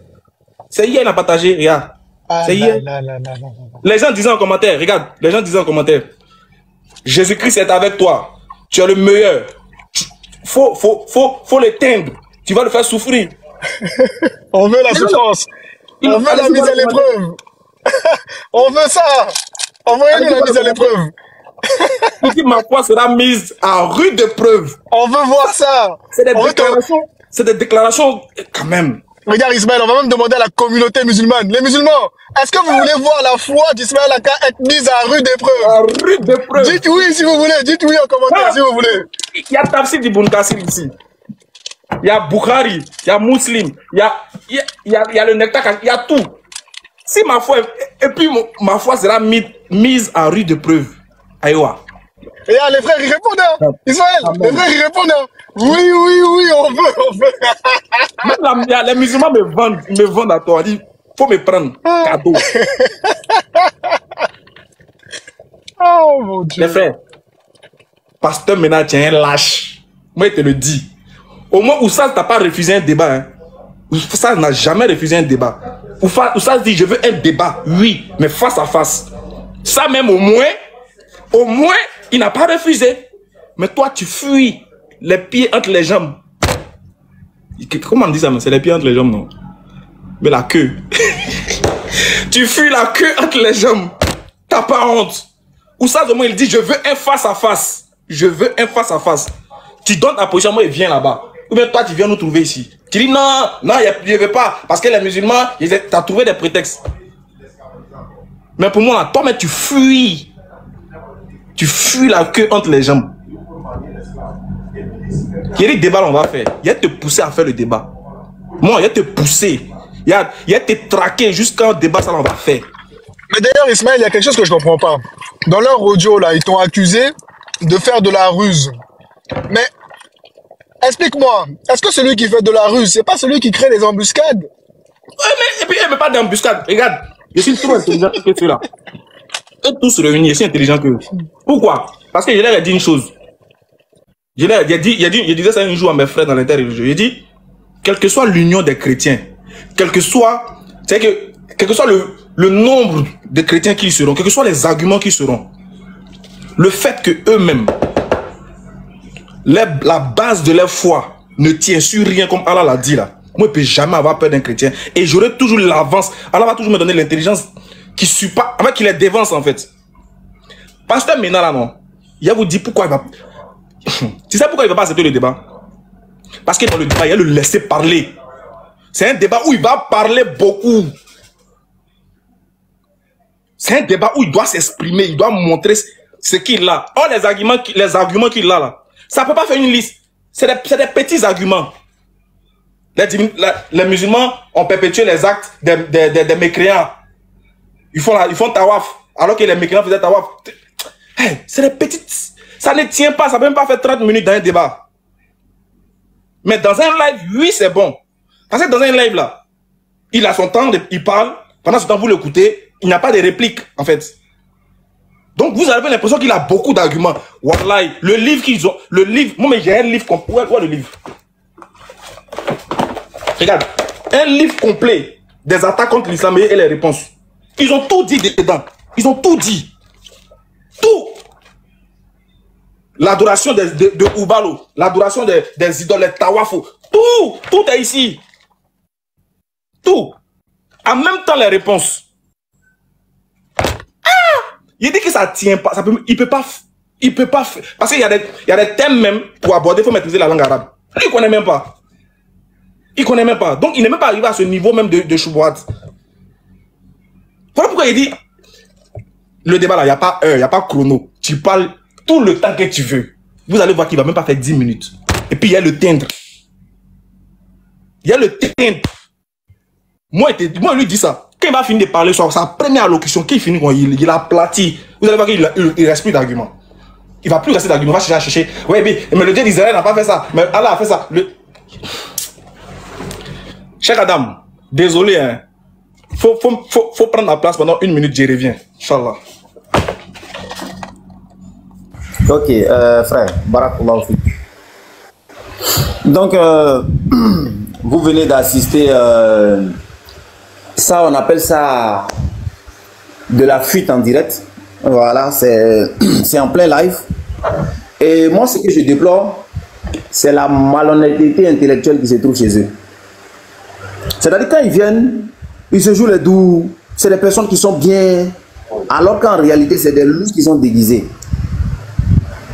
C'est hier il a partagé. Regarde. C'est hier. Les gens disaient en commentaire. Regarde. Les gens disaient en commentaire. Jésus-Christ est avec toi. Tu es le meilleur. Faut l'éteindre. Tu vas le faire souffrir. On veut la souffrance. On veut la mise à l'épreuve. On veut ça. Envoyez-nous la mise à l'épreuve. Il dit ma foi sera mise à rude épreuve. On veut voir ça. C'est des déclarations quand même. Regarde Ismaël, on va même demander à la communauté musulmane. Les musulmans, est-ce que vous voulez voir la foi d'Ismaël Aka être mise à rude épreuve? À rude épreuve. Dites oui si vous voulez. Dites oui en commentaire si vous voulez. Il y a Tafsir d'Ibn Kassir ici. Il y a Bukhari, il y a Muslim, il y a le Nectar, il y a tout. Si ma foi, et puis ma foi sera mise à rude épreuve. Aïwa. Et là, les frères, ils répondent, hein. Ismaël, les frères, ils répondent, hein. Oui, on veut. Même les musulmans me vendent à toi. Ils disent, faut me prendre cadeau. Oh mon Dieu. Les frères, pasteur maintenant, tu es un lâche. Moi, je te le dis. Au moins, Oussaz n'a pas refusé un débat. Hein. Oussaz n'a jamais refusé un débat. Oussaz dit, je veux un débat. Oui, mais face à face. Ça même, au moins, il n'a pas refusé. Mais toi, tu fuis les pieds entre les jambes. Comment on dit ça? C'est les pieds entre les jambes, non? Mais la queue. Tu fuis la queue entre les jambes. T'as pas honte. Ou ça, moi, il dit, je veux un face à face. Je veux un face à face. Tu donnes ta position, moi, il vient là-bas. Ou bien toi, tu viens nous trouver ici. Tu dis, non, non, je ne veux pas. Parce que les musulmans, tu as trouvé des prétextes. Mais pour moi, toi, mais tu fuis. Tu fuis la queue entre les jambes. Il y a des débats on va faire. Il y a te pousser à faire le débat. Moi, il y a te pousser. Il y a te traquer jusqu'à un débat, ça on va faire. Mais d'ailleurs, Ismaël, il y a quelque chose que je ne comprends pas. Dans leur audio, là, ils t'ont accusé de faire de la ruse. Mais, explique-moi, est-ce que celui qui fait de la ruse, c'est pas celui qui crée les embuscades? Ouais, mais, pas d'embuscade. Regarde, je suis trop intelligent que ceux-là. Eux tous réunis, je suis intelligent que eux. Pourquoi? Parce que je leur ai dit une chose. Je disais ça un jour à mes frères dans l'interreligieux. J'ai dit, quelle que soit l'union des chrétiens, quel que soit le nombre de chrétiens qui seront, quels que soient les arguments qui seront, le fait que eux-mêmes, la base de leur foi ne tient sur rien comme Allah l'a dit là. Moi, je ne peux jamais avoir peur d'un chrétien. Et j'aurai toujours l'avance. Allah va toujours me donner l'intelligence qui suit pas, avec qui les dévance en fait. Pasteur Mena là, non. Il va vous dire pourquoi il va... Tu sais pourquoi il ne va pas accepter le débat? Parce que dans le débat, il va le laisser parler. C'est un débat où il va parler beaucoup. C'est un débat où il doit s'exprimer, il doit montrer ce qu'il a. Or, les arguments qu'il a là, ça ne peut pas faire une liste. C'est des petits arguments. Les musulmans ont perpétué les actes des mécréants. Ils font tawaf, alors que les mécréants faisaient tawaf. Hey, c'est des petites... Ça ne tient pas, ça ne peut même pas faire 30 minutes dans un débat. Mais dans un live, oui, c'est bon. Parce que dans un live là, il a son temps, il parle, pendant ce temps, vous l'écoutez, il n'y a pas de réplique, en fait. Donc, vous avez l'impression qu'il a beaucoup d'arguments. Wallahi, le livre qu'ils ont, moi, mais j'ai un livre complet. Où est le livre? Regarde, un livre complet des attaques contre l'islam et les réponses. Ils ont tout dit dedans. Ils ont tout dit. Tout. L'adoration de Oubalo, l'adoration des idoles, les tawafo, tout est ici. Tout. En même temps, les réponses. Il dit que ça tient pas, il peut pas, parce qu'il y a des thèmes même, pour aborder, il faut maîtriser la langue arabe. Lui, il connaît même pas. Il connaît même pas. Donc, il n'est même pas arrivé à ce niveau même de choubouat. Voilà pourquoi il dit, le débat là, il n'y a pas heure, il n'y a pas chrono. Tu parles tout le temps que tu veux. Vous allez voir qu'il ne va même pas faire 10 minutes. Et puis il y a le teindre. Il y a le teindre. Moi, il lui dit ça. Quand il va finir de parler sur sa première allocution, qu'il finit, il a aplati. Vous allez voir qu'il ne reste plus d'arguments. Il ne va plus rester d'arguments. Il va chercher. Ouais, mais le Dieu d'Israël n'a pas fait ça. Mais Allah a fait ça. Cheikh Adam, désolé. Hein. Faut prendre la place pendant 1 minute, je reviens. Inch'Allah. Ok, frère, Barakallahu fik. Donc, vous venez d'assister, ça on appelle ça de la fuite en direct. Voilà, c'est en plein live. Et moi, ce que je déplore, c'est la malhonnêteté intellectuelle qui se trouve chez eux. C'est-à-dire quand ils viennent, ils se jouent les doux, c'est des personnes qui sont bien, alors qu'en réalité, c'est des loups qui sont déguisés.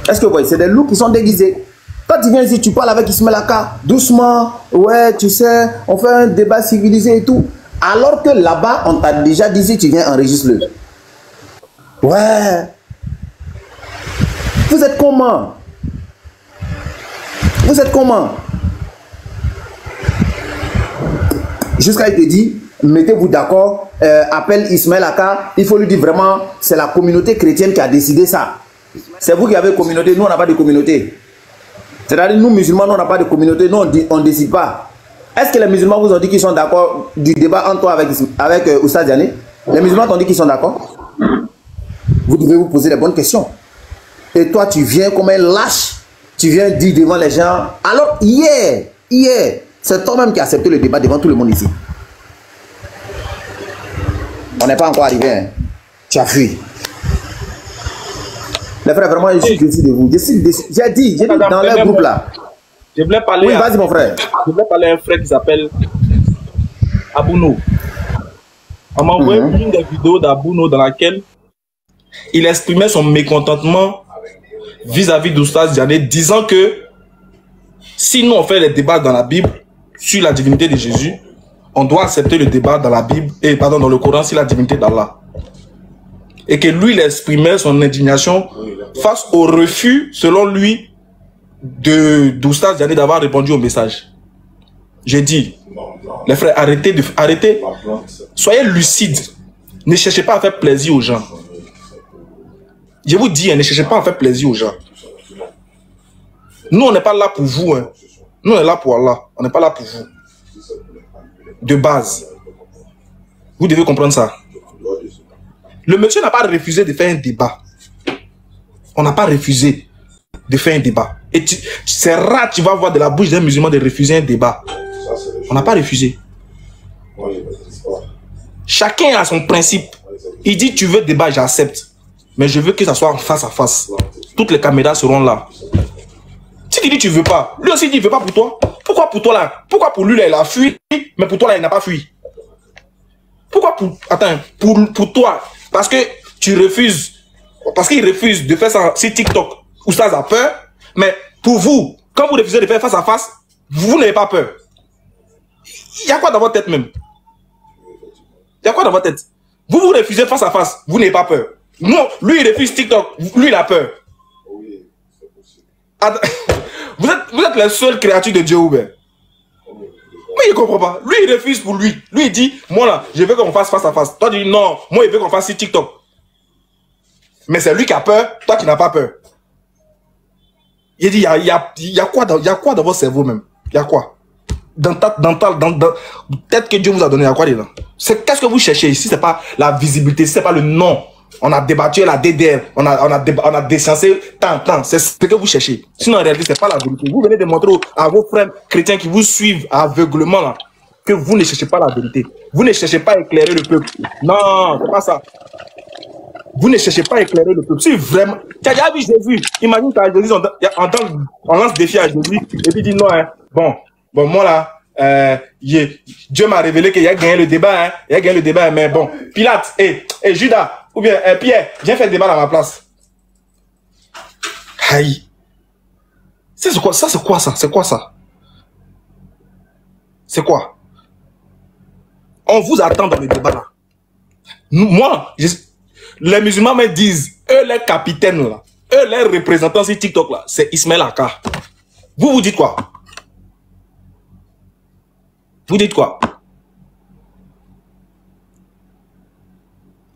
Est-ce que vous voyez, c'est des loups qui sont déguisés. Quand tu viens ici, tu parles avec Ismaël Aka, doucement, ouais, tu sais, on fait un débat civilisé et tout. Alors que là-bas, on t'a déjà dit, si tu viens, enregistre-le. Ouais. Vous êtes comment? Vous êtes comment? Jusqu'à il te dit, mettez-vous d'accord, appelle Ismaël Aka, il faut lui dire vraiment, c'est la communauté chrétienne qui a décidé ça. C'est vous qui avez communauté, nous on n'a pas de communauté. C'est-à-dire nous musulmans, nous on n'a pas de communauté, nous on ne décide pas. Est-ce que les musulmans vous ont dit qu'ils sont d'accord du débat entre toi avec Oustaz Diané? Les musulmans t'ont dit qu'ils sont d'accord? Vous devez vous poser les bonnes questions. Et toi tu viens comme un lâche, tu viens dire devant les gens. Alors hier, c'est toi-même qui as accepté le débat devant tout le monde ici. On n'est pas encore arrivé, hein. Tu as fui. Les frères, vraiment, je suis déçu de vous. J'ai dit dans le groupe là. Je voulais parler. Oui, vas-y, mon frère. Je voulais parler à un frère qui s'appelle Abouno. On m'a envoyé une des vidéos d'Abouno dans laquelle il exprimait son mécontentement vis-à-vis d'Oustaz Diané, disant que si nous on fait les débats dans la Bible sur la divinité de Jésus, on doit accepter le débat dans la Bible, et pardon, dans le Coran sur la divinité d'Allah. Et que lui, il exprimait son indignation face au refus, selon lui, d'Oustaz Diané d'avoir répondu au message. J'ai dit, les frères, arrêtez, soyez lucides, ne cherchez pas à faire plaisir aux gens. Je vous dis, ne cherchez pas à faire plaisir aux gens. Nous, on n'est pas là pour vous. Hein. Nous, on est là pour Allah. On n'est pas là pour vous. De base. Vous devez comprendre ça. Le monsieur n'a pas refusé de faire un débat. On n'a pas refusé de faire un débat. Et c'est rare, tu vas voir de la bouche d'un musulman de refuser un débat. On n'a pas refusé. Chacun a son principe. Il dit, tu veux débat, j'accepte. Mais je veux que ça soit en face à face. Toutes les caméras seront là. Si tu dis tu veux pas, lui aussi dit il veut pas pour toi. Pourquoi pour toi là? Pourquoi pour lui là il a fui, mais pour toi là il n'a pas fui? Pourquoi pour... Attends, pour toi, parce que tu refuses, parce qu'il refuse de faire ça sur TikTok, où ça a peur, mais pour vous, quand vous refusez de faire face à face, vous n'avez pas peur. Il y a quoi dans votre tête même? Il y a quoi dans votre tête? Vous refusez face à face, vous n'avez pas peur. Non, lui il refuse TikTok, lui il a peur. Vous êtes la seule créature de Dieu ouvert. Mais il ne comprend pas. Lui, il refuse pour lui. Lui, il dit, moi là, je veux qu'on fasse face à face. Toi, tu dis, non, moi, il veut qu'on fasse sur TikTok. Mais c'est lui qui a peur, toi qui n'as pas peur. Il dit, il y a quoi dans votre cerveau même? Il y a quoi? Peut-être que Dieu vous a donné, il y a quoi dedans? Qu'est-ce que vous cherchez ici? C'est pas la visibilité, c'est pas le nom. On a débattu la DDR, on a décensé tant, c'est ce que vous cherchez. Sinon, en réalité, c'est pas la vérité. Vous venez de montrer à vos frères chrétiens qui vous suivent aveuglement là, que vous ne cherchez pas la vérité. Vous ne cherchez pas à éclairer le peuple. Non, c'est pas ça. Vous ne cherchez pas à éclairer le peuple. Si vraiment... Tu as déjà vu Jésus. Imagine qu'à Jésus, on lance défi à Jésus et puis il dit non, hein. Bon, moi là, Dieu m'a révélé qu'il a gagné le débat, hein. Il a gagné le débat, mais bon. Pilate, et Judas, ou bien Pierre, viens faire le débat à ma place. Aïe. C'est quoi ça? C'est quoi ça? C'est quoi ça? C'est quoi? On vous attend dans le débat là. Moi, les musulmans me disent, eux les capitaines là, eux les représentants sur TikTok là, c'est Ismaël Aka. Vous dites quoi? Vous dites quoi?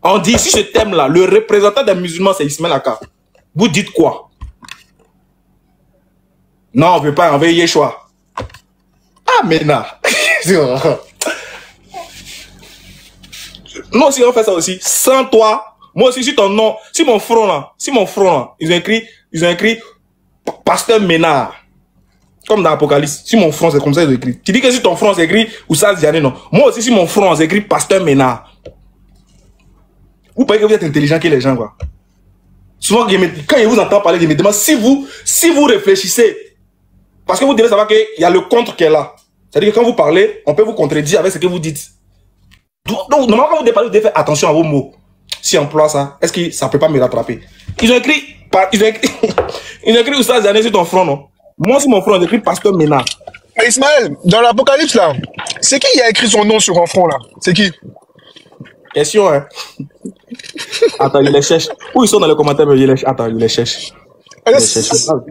On dit, si ce thème-là, le représentant des musulmans, c'est Ismaël Aka. Vous dites quoi? Non, on ne veut pas, on veut Yeshua. Ah, mais non. Nous aussi, on fait ça aussi. Sans toi, moi aussi, si ton nom, si mon front là, ils ont écrit Pasteur Ménard. Comme dans l'Apocalypse, si mon front c'est comme ça, ils ont écrit. Tu dis que si ton front c'est écrit Oustaz Diané, non. Moi aussi, si mon front c'est écrit Pasteur Ménard. Vous pensez que vous êtes intelligent que les gens, quoi. Souvent, quand ils vous entendent parler, ils me demandent si vous réfléchissez. Parce que vous devez savoir qu'il y a le contre qui est là. C'est-à-dire que quand vous parlez, on peut vous contredire avec ce que vous dites. Donc, normalement, quand vous parlez, vous devez faire attention à vos mots. Si on emploie ça, est-ce que ça ne peut pas me rattraper? Ils ont écrit Oustaz Diané sur ton front, non? Moi, sur mon front, j'ai écrit Pasteur Ménard. Mais Ismaël, dans l'Apocalypse, là, c'est qui a écrit son nom sur un front, là? C'est qui? Question, hein? Attends, il les cherche. Où ils sont dans les commentaires, mais attends, il les cherche.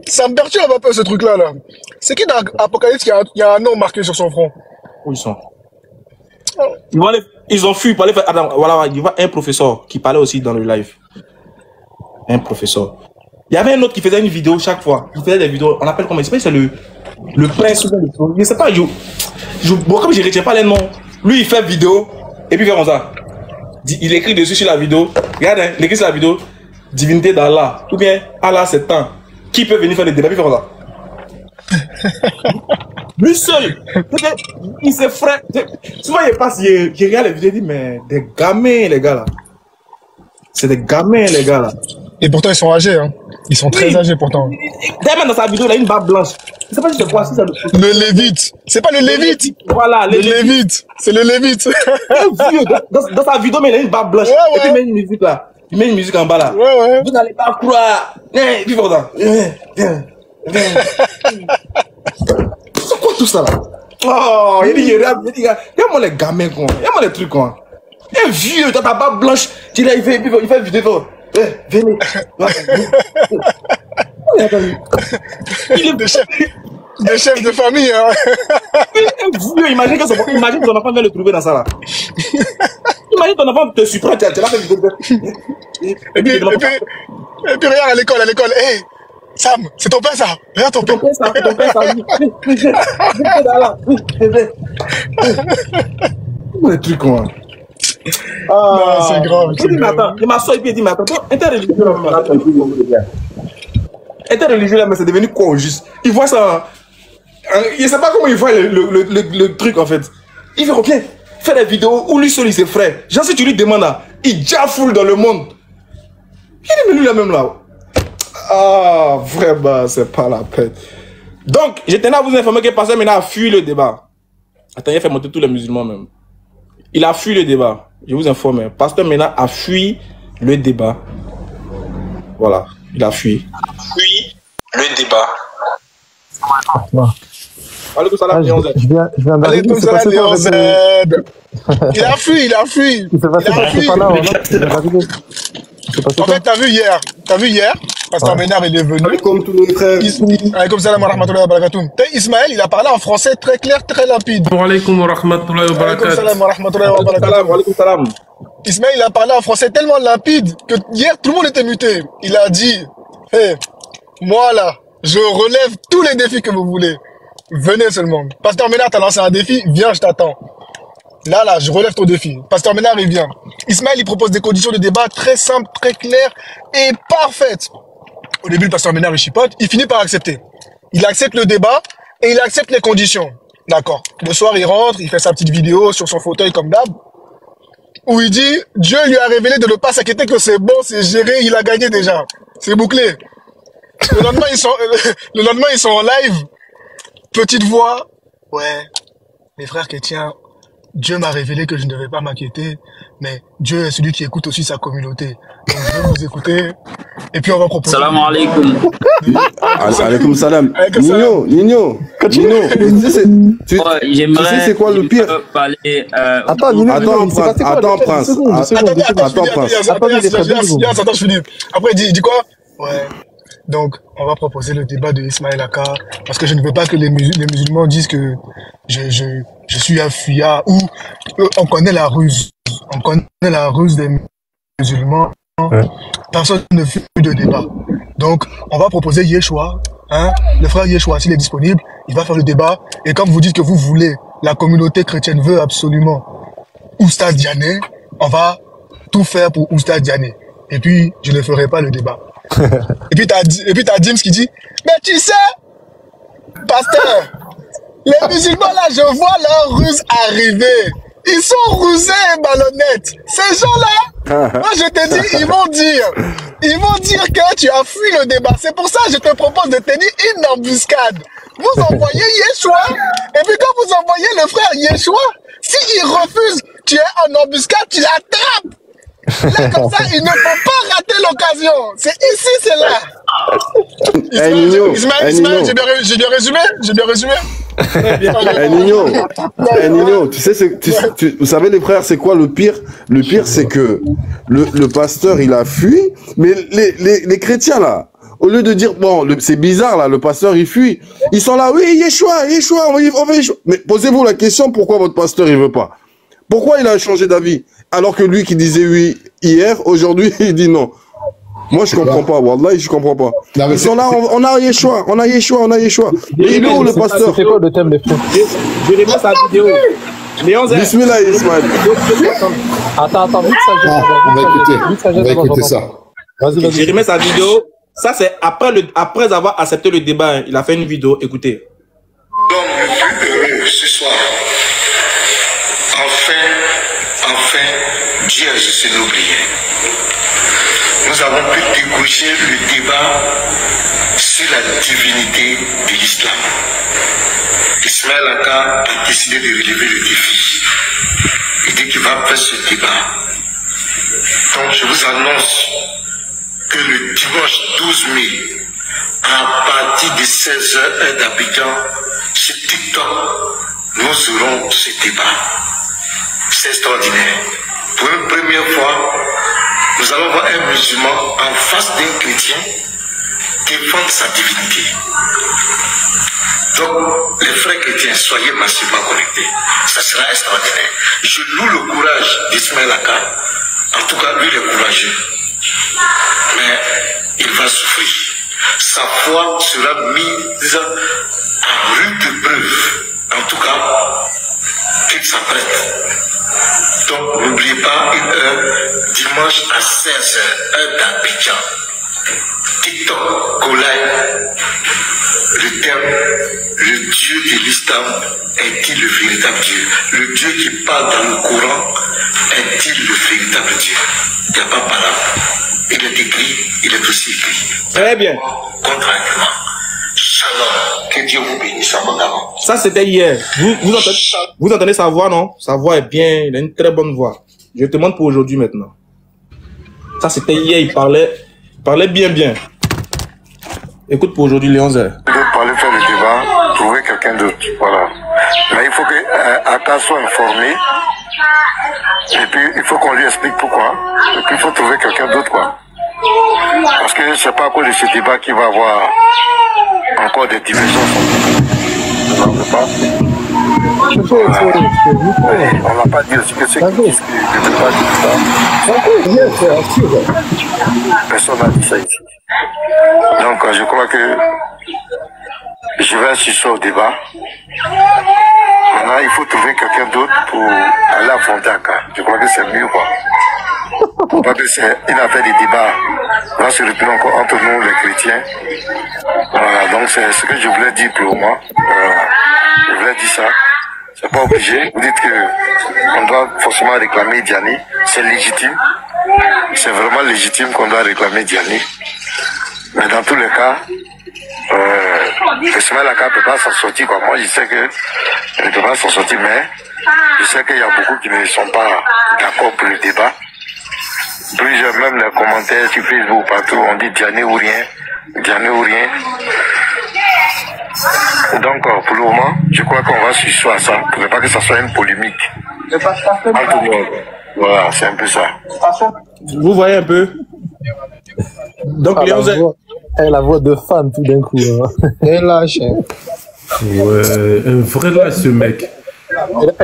Ça me perturbe un peu, ce truc-là, là. C'est qui dans l'Apocalypse qui a un nom marqué sur son front? Où ils sont? Ils ont fui pour aller faire... Attends, voilà, il y a un professeur qui parlait aussi dans le live. Un professeur. Il y avait un autre qui faisait une vidéo chaque fois. Il faisait des vidéos, on appelle comment il s'appelle, c'est le prince. Je ne sais pas, bon, comme je ne retiens pas les noms, lui il fait vidéo, et puis il fait comme ça. Il écrit dessus sur la vidéo, regarde, hein, il écrit sur la vidéo, divinité d'Allah, ou bien Allah c'est temps. Qui peut venir faire le débat, puis il fait comme ça. Lui seul, il s'effraie. Souvent il passe, il regarde les vidéos, il dit, mais des gamins les gars là. C'est des gamins les gars là. Et pourtant, ils sont âgés. Hein. Ils sont très âgés pourtant. D'ailleurs, dans sa vidéo, il a une barbe blanche. Je sais pas si c'est quoi, si ça le Lévite. C'est pas le Lévite. Voilà, le Lévite. C'est le Lévite. Dans sa vidéo, mais il a une barbe blanche. Ouais, ouais. Et puis il met une musique là. Il met une musique en bas là. Ouais, ouais. Vous n'allez pas croire. Et puis voilà. C'est quoi tout ça là? Oh, il dit, regarde-moi les gamins quoi. Regarde-moi les trucs quoi. Un vieux, dans ta barbe blanche. Tu l'as, il fait vidéo. Venez. Il est des chefs de famille. Hein. Imagine que ton enfant vient le trouver dans ça là. Imagine ton enfant te surprend, tu l'as fait vidéo. Et puis regarde à l'école. Hey, Sam, c'est ton père ça. Regarde ton père. C'est ton père ça. Les trucs quoi. Ah, c'est grave. Il m'a sorti et dit, mais attends, interreligieux là, mais c'est devenu quoi au juste? Il voit ça. Il ne sait pas comment il voit le truc en fait. Il fait, ok, fais des vidéos où lui seul il s'effraie. Genre, si tu lui demandes là, il déjà foule dans le monde. Il dit, mais lui là même là. Ah, vraiment, c'est pas la peine. Donc, je tenais à vous informer que Pasteur Mena a fui le débat. Attends, il a fait monter tous les musulmans même. Il a fui le débat. Je vous informe. Pasteur Mena a fui le débat. Voilà. Il a fui. Fui le débat. Alaikum salam, je viens d'arriver. Alaikum salam, Léon Z. Il a fui. Il a fui. En fait, t'as vu hier, Pasteur Ménard, il est venu. Comme tous les frères. Alaykoum salam wa rahmatullahi wa barakatuh. Ismaël, il a parlé en français très clair, très limpide. Wa alaykoum wa rahmatullahi wa barakatuh. Alaykoum salam wa rahmatullahi wa barakatuh. Alaykoum salam. Ismaël, il a parlé en français tellement limpide que hier, tout le monde était muté. Il a dit, hey, moi là, je relève tous les défis que vous voulez. Venez seulement. Pasteur Ménard, t'as lancé un défi, viens, je t'attends. Là, je relève ton défi. Pasteur Ménard, il vient. Ismaël, il propose des conditions de débat très simples, très claires et parfaites. Au début, le pasteur Ménard, il chipote. Il finit par accepter. Il accepte le débat et il accepte les conditions. D'accord. Le soir, il rentre, il fait sa petite vidéo sur son fauteuil comme d'hab, où il dit, Dieu lui a révélé de ne pas s'inquiéter que c'est bon, c'est géré, il a gagné déjà. C'est bouclé. Le lendemain, ils sont en live. Petite voix. Ouais. Mes frères chrétiens, Dieu m'a révélé que je ne devais pas m'inquiéter, mais Dieu est celui qui écoute aussi sa communauté. Donc je vais vous écouter, et puis on va proposer... Salam alaikum. Alaikum salam. Nino, tu sais c'est quoi le pire? Attends, Prince. Attends, je finis. Après, il dit quoi? Ouais. Donc, on va proposer le débat de Ismaël Aka, parce que je ne veux pas que les musulmans disent que je suis un fuyard, ou on connaît la ruse. On connaît la ruse des musulmans. Ouais. Personne ne fuit de débat. Donc, on va proposer Yeshua. Hein? Le frère Yeshua, s'il est disponible, il va faire le débat. Et comme vous dites que vous voulez, la communauté chrétienne veut absolument Oustaz Diané, on va tout faire pour Oustaz Diané. Et puis, je ne ferai pas le débat. Et puis t'as Dims qui dit, mais tu sais, pasteur, les musulmans là, je vois leur ruse arriver. Ils sont rusés et malhonnêtes. Ces gens-là, moi je te dis, ils vont dire que tu as fui le débat. C'est pour ça que je te propose de tenir une embuscade. Vous envoyez Yeshua, et puis quand vous envoyez le frère Yeshua, s'il refuse, tu es en embuscade, tu l'attrapes. Là, comme ça, il ne faut pas rater l'occasion. C'est ici, c'est là. Ismaël, j'ai bien résumé. Nino, tu sais, vous savez les frères, c'est quoi le pire? Le pire, c'est que le pasteur, il a fui, mais les chrétiens là, au lieu de dire, bon, c'est bizarre là, le pasteur il fuit, ils sont là, oui, Yeshua, on va Yeshua. Mais posez-vous la question, pourquoi votre pasteur il veut pas? Pourquoi il a changé d'avis? Alors que lui qui disait oui hier, aujourd'hui il dit non. Moi je comprends pas, Wallah, je comprends pas. Non, ils sont là, on a Yeshua. Mais il est où le pasteur? C'est quoi le thème des frères? Je reprends sa vidéo. Bismillah Ismaël. Attends, vite ça. On va écouter ça. Je remets sa vidéo. Ça c'est après avoir accepté le débat, il a fait une vidéo, écoutez. Donc je suis heureux ce soir. Enfin, Dieu, je suis oublié. nous avons pu dégoucher le débat sur la divinité de l'islam. Ismaël Aka a décidé de relever le défi. Il dit qu'il va faire ce débat. Donc je vous annonce que le dimanche 12 mai, à partir de 16h heure d'Abidjan, sur TikTok, nous aurons ce débat. C'est extraordinaire. Pour une première fois, nous allons voir un musulman en face d'un chrétien défendre sa divinité. Donc, les frères chrétiens, soyez massivement connectés. Ça sera extraordinaire. Je loue le courage d'Ismaël Aka. En tout cas, lui, il est courageux. Mais il va souffrir. Sa foi sera mise à rude épreuve. En tout cas, qu'il s'apprête. Donc, n'oubliez pas une heure, dimanche à 16h, heure d'Abidjan. TikTok, Golay, le thème, le Dieu de l'islam est-il le véritable Dieu? Le Dieu qui parle dans le Coran est-il le véritable Dieu? Il n'y a pas parole. Il est écrit, il est aussi écrit. Très bien. Contre-argument. Shalom. Que Dieu vous bénisse abondamment. Ça, c'était hier. Vous entendez sa voix, non? Sa voix est bien, il a une très bonne voix. Je te demande pour aujourd'hui maintenant. Ça, c'était hier, il parlait bien. Écoute pour aujourd'hui, les 11h. Pour aller faire le débat, trouver quelqu'un d'autre. Voilà. Mais il faut que Aka soit informé. Et puis, il faut qu'on lui explique pourquoi. Et puis, il faut trouver quelqu'un d'autre, quoi. Parce que c'est pas à cause de ce débat qu'il va y avoir encore des divergences. On ne veut pas. On n'a pas dit aussi que ceux qui disent que le débat dit ça. Personne n'a dit ça ici. Donc, je crois que je vais assister au débat. Maintenant, il faut trouver quelqu'un d'autre pour aller affronter Aka. Je crois que c'est mieux, quoi. Parce que c'est une affaire de débat. Là, c'est le plus encore entre nous, les chrétiens. Voilà, donc c'est ce que je voulais dire pour moi. Je voulais dire ça. C'est pas obligé. Vous dites que on doit forcément réclamer Diani. C'est légitime. C'est vraiment légitime qu'on doit réclamer Diani. Mais dans tous les cas, Ismaël Aka ne peut pas s'en sortir. Quoi. Moi, je sais qu'il ne peut pas s'en sortir, mais je sais qu'il y a beaucoup qui ne sont pas d'accord pour le débat. Plusieurs, même les commentaires sur Facebook, partout, on dit Diani ou rien. Diani ou rien. Donc, pour le moment, je crois qu'on va suivre à ça, pour ne pas que ça soit une polémique. Entre nous. Voilà, c'est un peu ça. Vous voyez un peu? Donc, les 11h. La voix de femme tout d'un coup. Ouais, un vrai lâche ce mec.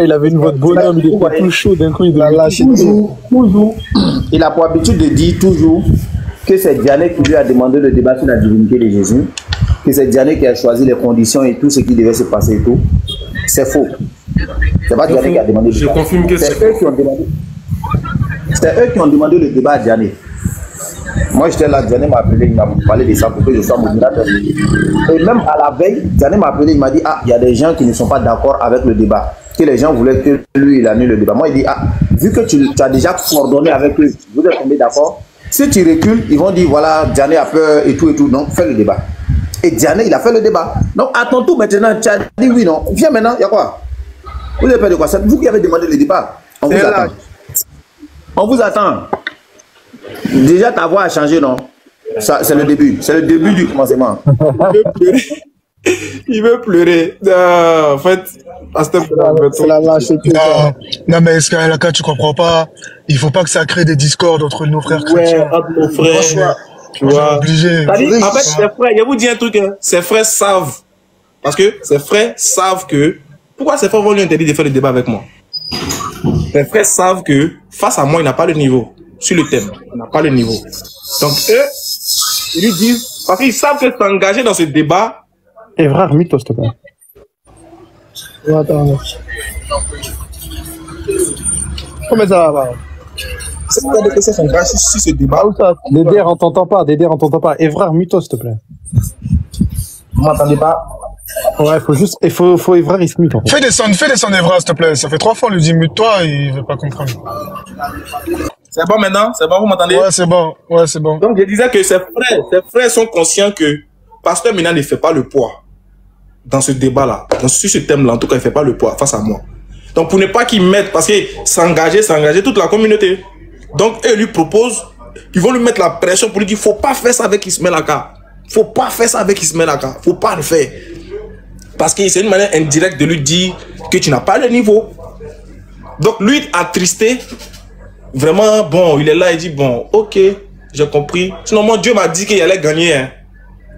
Il avait une voix de bonhomme, il était tout chaud, d'un coup il devait lâcher. Toujours. Il a pour habitude de dire toujours que c'est Diané qui lui a demandé le débat sur la divinité de Jésus, que c'est Diané qui a choisi les conditions et tout ce qui devait se passer et tout. C'est faux. C'est pas Diané qui a demandé le débat. Je confirme que c'est eux qui ont demandé. C'est eux qui ont demandé le débat à Diané. Moi j'étais là, Diané m'a appelé, il m'a parlé de ça pour que je sois modérateur. Et même à la veille, Diané m'a appelé, il m'a dit ah, il y a des gens qui ne sont pas d'accord avec le débat. Que les gens voulaient que lui il annule le débat. Moi il dit ah, vu que tu as déjà coordonné avec eux, vous êtes tombés d'accord. Si tu recules, ils vont dire voilà, Diané a peur et tout, donc fais le débat. Et Diané il a fait le débat. Donc à ton tour maintenant, tu as dit oui, non. Viens maintenant, il y a quoi? Vous avez peur de quoi? C'est vous qui avez demandé le débat. On vous attend. On vous attend. Déjà ta voix a changé, non? C'est le début. C'est le début du commencement. Il veut pleurer. En fait, c'est la lâcheté. Non, mais Ismaël Aka, tu comprends pas. Il faut pas que ça crée des discordes entre nos frères chrétiens. Ouais, entre nos frères. Tu vois. Obligé. En fait, ses frères, je vais vous dire un truc. Hein. Ses frères savent. Parce que ses frères savent que. Pourquoi ses frères vont lui interdire de faire le débat avec moi? Ses frères savent que face à moi, il n'a pas le niveau. Sur le thème, il n'a pas le niveau. Donc, eux, ils lui disent. Parce qu'ils savent que s'engager dans ce débat. Evra, remets-toi, s'il te plaît. Attends. Comment ça va? C'est-à-dire que ça s'engage sur ce débat. Dédé, on t'entend pas. Evra, remets-toi, s'il te plaît. Vous m'entendez pas? Ouais, faut Evra, il se mute. Fais descendre Evra, s'il te plaît. Ça fait 3 fois, on lui dit mute-toi, il veut pas comprendre. C'est bon maintenant? C'est bon, vous m'entendez? Ouais, c'est bon. Ouais, c'est bon. Donc, je disais que ses frères sont conscients que Pasteur Mina ne fait pas le poids dans ce débat-là. Sur ce thème-là, en tout cas, il ne fait pas le poids face à moi. Donc, pour ne pas qu'ils mettent, parce que s'engager toute la communauté. Donc, eux lui proposent, ils vont lui mettre la pression pour lui dire, faut pas faire ça avec Ismaël Aka. Faut pas faire ça avec Ismaël Aka. Faut pas le faire. Parce que c'est une manière indirecte de lui dire que tu n'as pas le niveau. Donc, lui, attristé, vraiment, bon, il est là, il dit, bon, ok, j'ai compris. Sinon, moi, Dieu m'a dit qu'il allait gagner. Hein.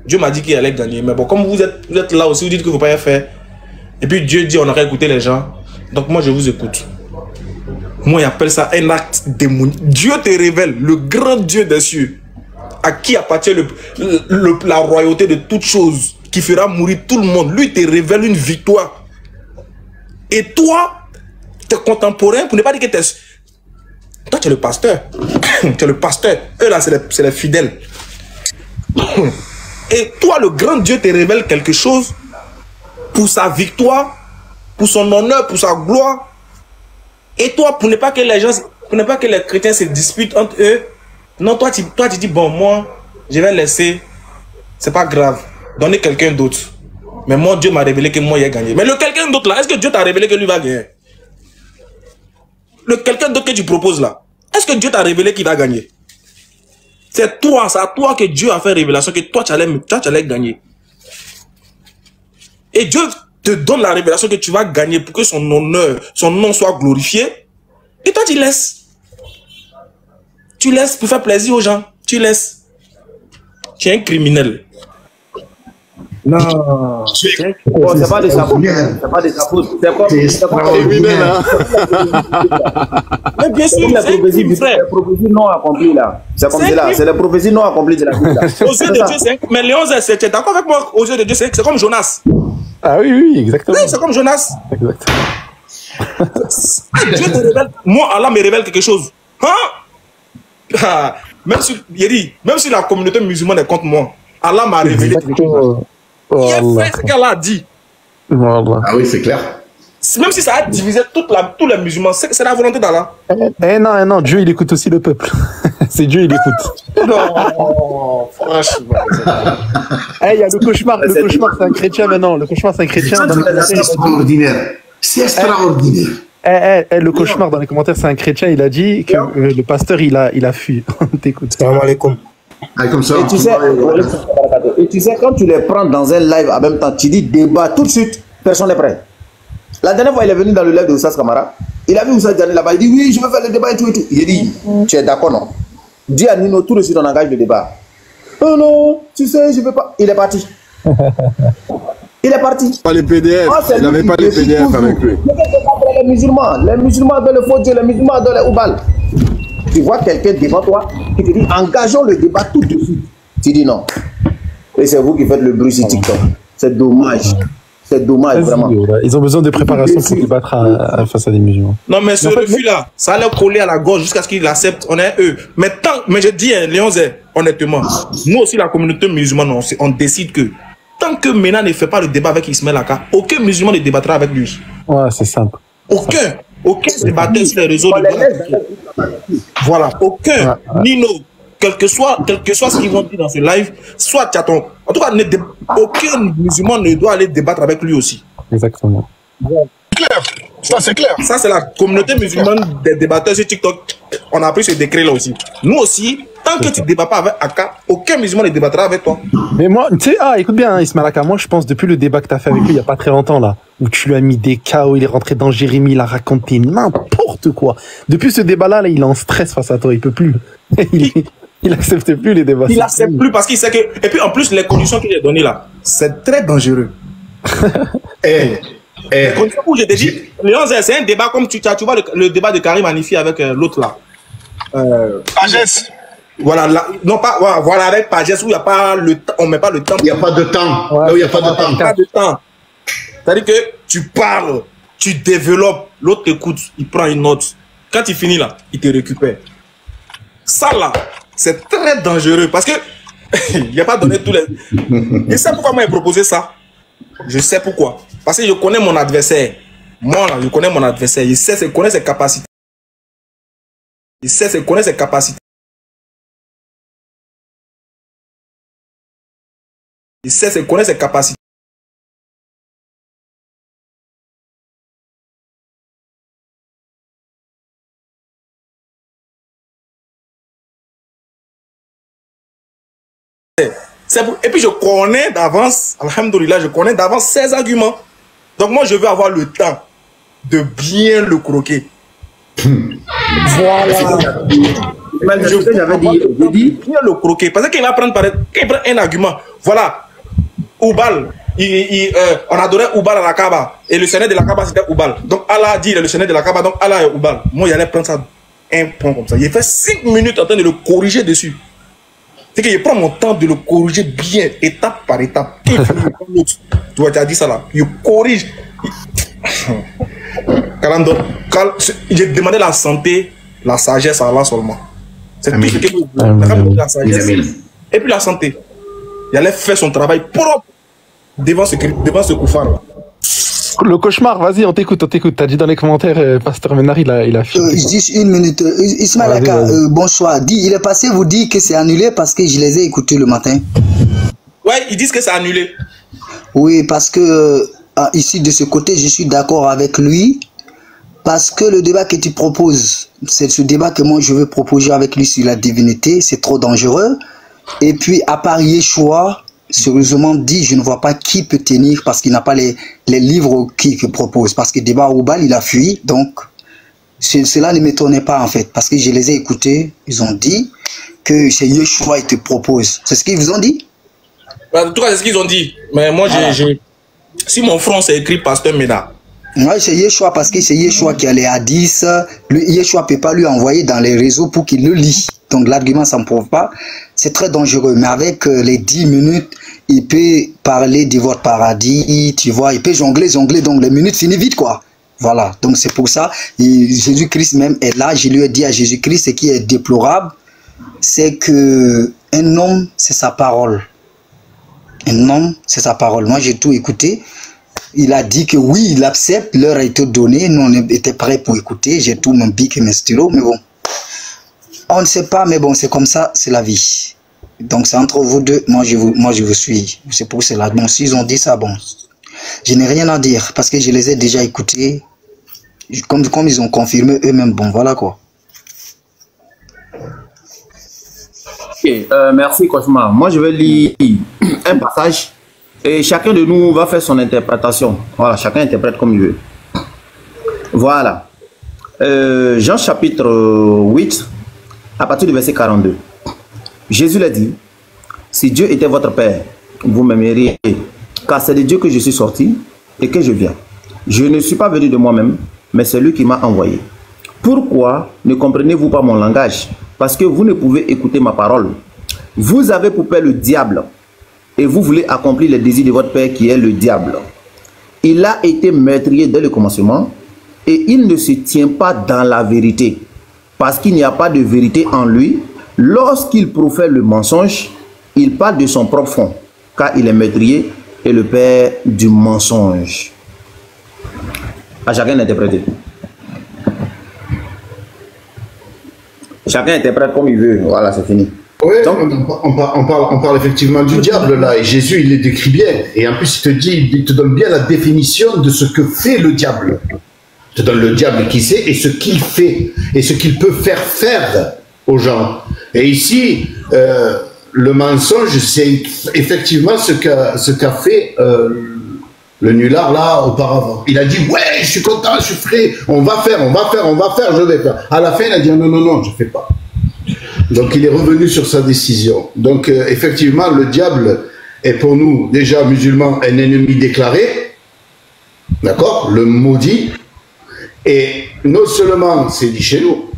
Dieu m'a dit qu'il allait gagner. Mais bon, comme vous êtes là aussi, vous dites qu'il ne faut pas y faire. Et puis, Dieu dit, on aurait écouté les gens. Donc, moi, je vous écoute. Moi, j'appelle ça un acte démoniaque. Dieu te révèle, le grand Dieu des cieux, à qui appartient la royauté de toutes choses, qui fera mourir tout le monde. Lui, te révèle une victoire. Et toi, tes contemporains, pour ne pas dire que tu es... Toi, tu es le pasteur. Tu es le pasteur. Eux, là, c'est les fidèles. Et toi, le grand Dieu te révèle quelque chose pour sa victoire, pour son honneur, pour sa gloire. Et toi, pour ne pas que les gens, pour ne pas que les chrétiens se disputent entre eux, non, toi, tu dis, bon, moi, je vais laisser, c'est pas grave, donner quelqu'un d'autre. Mais moi, Dieu m'a révélé que moi, il a gagné. Mais le quelqu'un d'autre là, est-ce que Dieu t'a révélé que lui va gagner? Le quelqu'un d'autre que tu proposes là, est-ce que Dieu t'a révélé qu'il va gagner? C'est toi, c'est à toi que Dieu a fait révélation que toi, tu allais gagner. Et Dieu te donne la révélation que tu vas gagner pour que son honneur, son nom soit glorifié. Et toi, tu laisses. Tu laisses pour faire plaisir aux gens. Tu laisses. Tu es un criminel. Non. C'est pas de sa faute. C'est pas de sa faute. C'est pas criminel, hein. Mais bien sûr, c'est la prophétie non accomplie là. C'est comme ça. C'est la prophétie non accomplie de la Bible. Aux yeux de Dieu, c'est... Mais Léon, tu es d'accord avec moi? Aux yeux de Dieu, c'est comme Jonas. Ah oui, oui, exactement. Oui, c'est comme Jonas. Exactement. Dieu te révèle. Moi, Allah me révèle quelque chose. Hein? Même si la communauté musulmane est contre moi, Allah m'a révélé quelque chose. Il a fait ce qu'Allah a dit. Voilà. Ah oui, c'est clair. Même si ça a divisé tous les musulmans, c'est la volonté d'Allah. Non, Dieu il écoute aussi le peuple. C'est Dieu il écoute. Non, franchement. Il y a le cauchemar c'est un chrétien maintenant. Le cauchemar c'est un chrétien. C'est extraordinaire. C'est extraordinaire. Le cauchemar dans les commentaires c'est un chrétien, il a dit que le pasteur il a fui. T'écoutes. Salam alaikum. Comme ça, et tu sais, quand tu les prends dans un live en même temps, tu dis débat tout de suite, personne n'est prêt. La dernière fois, il est venu dans le live de Oussas Kamara. Il a vu Oussas Diané là-bas. Il dit oui, je veux faire le débat et tout et tout. Il dit, tu es d'accord, non? Dis à Nino, tout de suite, on engage le débat. Oh non, tu sais, je veux pas. Il est parti. Il est parti. Pas les PDF. Il n'avait pas les PDF avec lui. Les musulmans dans le faux Dieu, les musulmans dans les Oubal. Tu vois quelqu'un devant toi qui te dit engageons le débat tout de suite. Tu dis non. Et c'est vous qui faites le bruit sur TikTok. C'est dommage. C'est dommage, vraiment. Ils ont besoin de préparation pour débattre face à des musulmans. Non, mais ce refus-là, ça allait coller à la gorge jusqu'à ce qu'ils l'acceptent. On est eux. Mais je dis, Léon Zé, honnêtement, nous aussi, la communauté musulmane, on décide que tant que Mena ne fait pas le débat avec Ismaël Aka, aucun musulman ne débattra avec lui. Ouais, c'est simple. Aucun débatteur sur les réseaux de voilà, aucun. Nino, quel que soit ce qu'ils vont dire dans ce live, soit tu as ton... En tout cas, aucun musulman ne doit aller débattre avec lui aussi. Exactement. Clair. Ça, c'est clair. Ça, c'est la communauté musulmane des débatteurs sur TikTok. On a pris ce décret-là aussi. Nous aussi, tant que tu ne débats pas avec Aka, aucun musulman ne débattra avec toi. Mais moi, tu sais, écoute bien, Ismaël Aka, moi je pense depuis le débat que tu as fait avec lui il n'y a pas très longtemps là, où tu lui as mis des KO, il est rentré dans Jérémie, il a raconté n'importe quoi. Depuis ce débat-là, il est en stress face à toi, il peut plus. Il accepte plus les débats. Il accepte plus parce qu'il sait que... Et puis en plus, les conditions qu'il a données là, c'est très dangereux. Les conditions où je te dis, Léon, c'est un débat comme tu vois le débat de Karim Hanifi avec l'autre là. Pagès. Voilà, non pas, voilà, avec Pagès où il n'y a pas le temps, on met pas le temps. Il n'y a pas de temps. Ouais, il n'y a pas de temps. Pas de temps. C'est-à-dire que tu parles, tu développes, l'autre t'écoute, il prend une note. Quand il finit là, il te récupère. Ça là, c'est très dangereux parce que il n'y a pas donné tous les... Je sais pourquoi moi j'ai proposé ça. Je sais pourquoi. Parce que je connais mon adversaire. Moi là, je connais mon adversaire. Je connais ses capacités. Il sait, il connaît ses capacités. Il sait, il connaît ses capacités. Et puis je connais d'avance, alhamdoulilah, je connais d'avance ses arguments. Donc moi je veux avoir le temps de bien le croquer. Voilà. Je veux bien le croquer. Parce qu'il va prendre un argument. Voilà, Oubal, on adorait Oubal à la Kaaba. Et le seigneur de la Kaaba c'était Oubal. Donc Allah a dit, il est le seigneur de la Kaaba, donc Allah est Oubal. Moi j'allais prendre ça un point comme ça. Il fait 5 minutes en train de le corriger dessus. C'est que je prends mon temps de le corriger bien, étape par étape. Tu vois, tu as dit ça là. Je corrige. J'ai demandé la santé, la sagesse à Allah seulement. C'est tout ce que vous voulez. La sagesse. Et puis la santé. Il allait faire son travail propre devant ce koufar là. Le cauchemar, vas-y, on t'écoute. T'as dit dans les commentaires, Pasteur Ménard, il a filmé. Juste une minute. Ismaël Aka, bonsoir. Il est passé vous dire que c'est annulé parce que je les ai écoutés le matin. Ouais, ils disent que c'est annulé. Oui, parce que ici, de ce côté, je suis d'accord avec lui. Parce que le débat que tu proposes, c'est ce débat que moi je veux proposer avec lui sur la divinité, c'est trop dangereux. Et puis, à part Yeshua, sérieusement dit, je ne vois pas qui peut tenir parce qu'il n'a pas les livres qui propose. Parce que débat Oubal, il a fui. Donc, cela ne m'étonnait pas en fait. Parce que je les ai écoutés. Ils ont dit que c'est Yeshua qui te propose. C'est ce qu'ils vous ont dit? En tout cas, c'est ce qu'ils ont dit. Mais moi, si mon front c'est écrit Pasteur Ménard. Oui, c'est Yeshua parce que c'est Yeshua qui a les hadiths. Yeshua ne peut pas lui envoyer dans les réseaux pour qu'il le lit. Donc l'argument, ça ne prouve pas. C'est très dangereux. Mais avec les 10 minutes, il peut parler de votre paradis, tu vois. Il peut jongler. Donc les minutes finissent vite, quoi. Voilà. Donc c'est pour ça. Jésus-Christ même est là. Je lui ai dit à Jésus-Christ, ce qui est déplorable, c'est que un homme, c'est sa parole. Un homme, c'est sa parole. Moi, j'ai tout écouté. Il a dit que oui, il accepte. L'heure a été donnée. Nous, on était prêts pour écouter. J'ai tout mon bic et mes stylos. Mais bon. On ne sait pas, mais bon, c'est comme ça, c'est la vie. Donc, c'est entre vous deux, moi je vous suis. C'est pour cela. Bon, s'ils ont dit ça, bon, je n'ai rien à dire, parce que je les ai déjà écoutés. Comme ils ont confirmé eux-mêmes, bon, voilà quoi. Ok, merci Cauchemar. Moi, je vais lire un passage, et chacun de nous va faire son interprétation. Voilà, chacun interprète comme il veut. Voilà. Jean chapitre 8, à partir du verset 42. Jésus l'a dit, si Dieu était votre Père, vous m'aimeriez, car c'est de Dieu que je suis sorti et que je viens. Je ne suis pas venu de moi-même, mais c'est lui qui m'a envoyé. Pourquoi ne comprenez-vous pas mon langage? Parce que vous ne pouvez écouter ma parole. Vous avez pour père le diable, et vous voulez accomplir les désirs de votre père qui est le diable. Il a été meurtrier dès le commencement, et il ne se tient pas dans la vérité, parce qu'il n'y a pas de vérité en lui. Lorsqu'il profère le mensonge, il parle de son propre fond, car il est meurtrier et le père du mensonge. À chacun d'interpréter. Chacun interprète comme il veut. Voilà, c'est fini. Oui, on parle effectivement du diable là, et Jésus il le décrit bien. Et en plus il te donne bien la définition de ce que fait le diable. Il te donne le diable qui sait et ce qu'il fait et ce qu'il peut faire aux gens. Et ici, le mensonge, c'est effectivement ce qu'a fait le nulard là auparavant. Il a dit ouais, je suis content, je suis frais, on va faire, je vais faire. À la fin, il a dit non, je fais pas. Donc il est revenu sur sa décision. Donc effectivement, le diable est pour nous déjà musulmans un ennemi déclaré, d'accord, le maudit. Et non seulement c'est dit chez nous,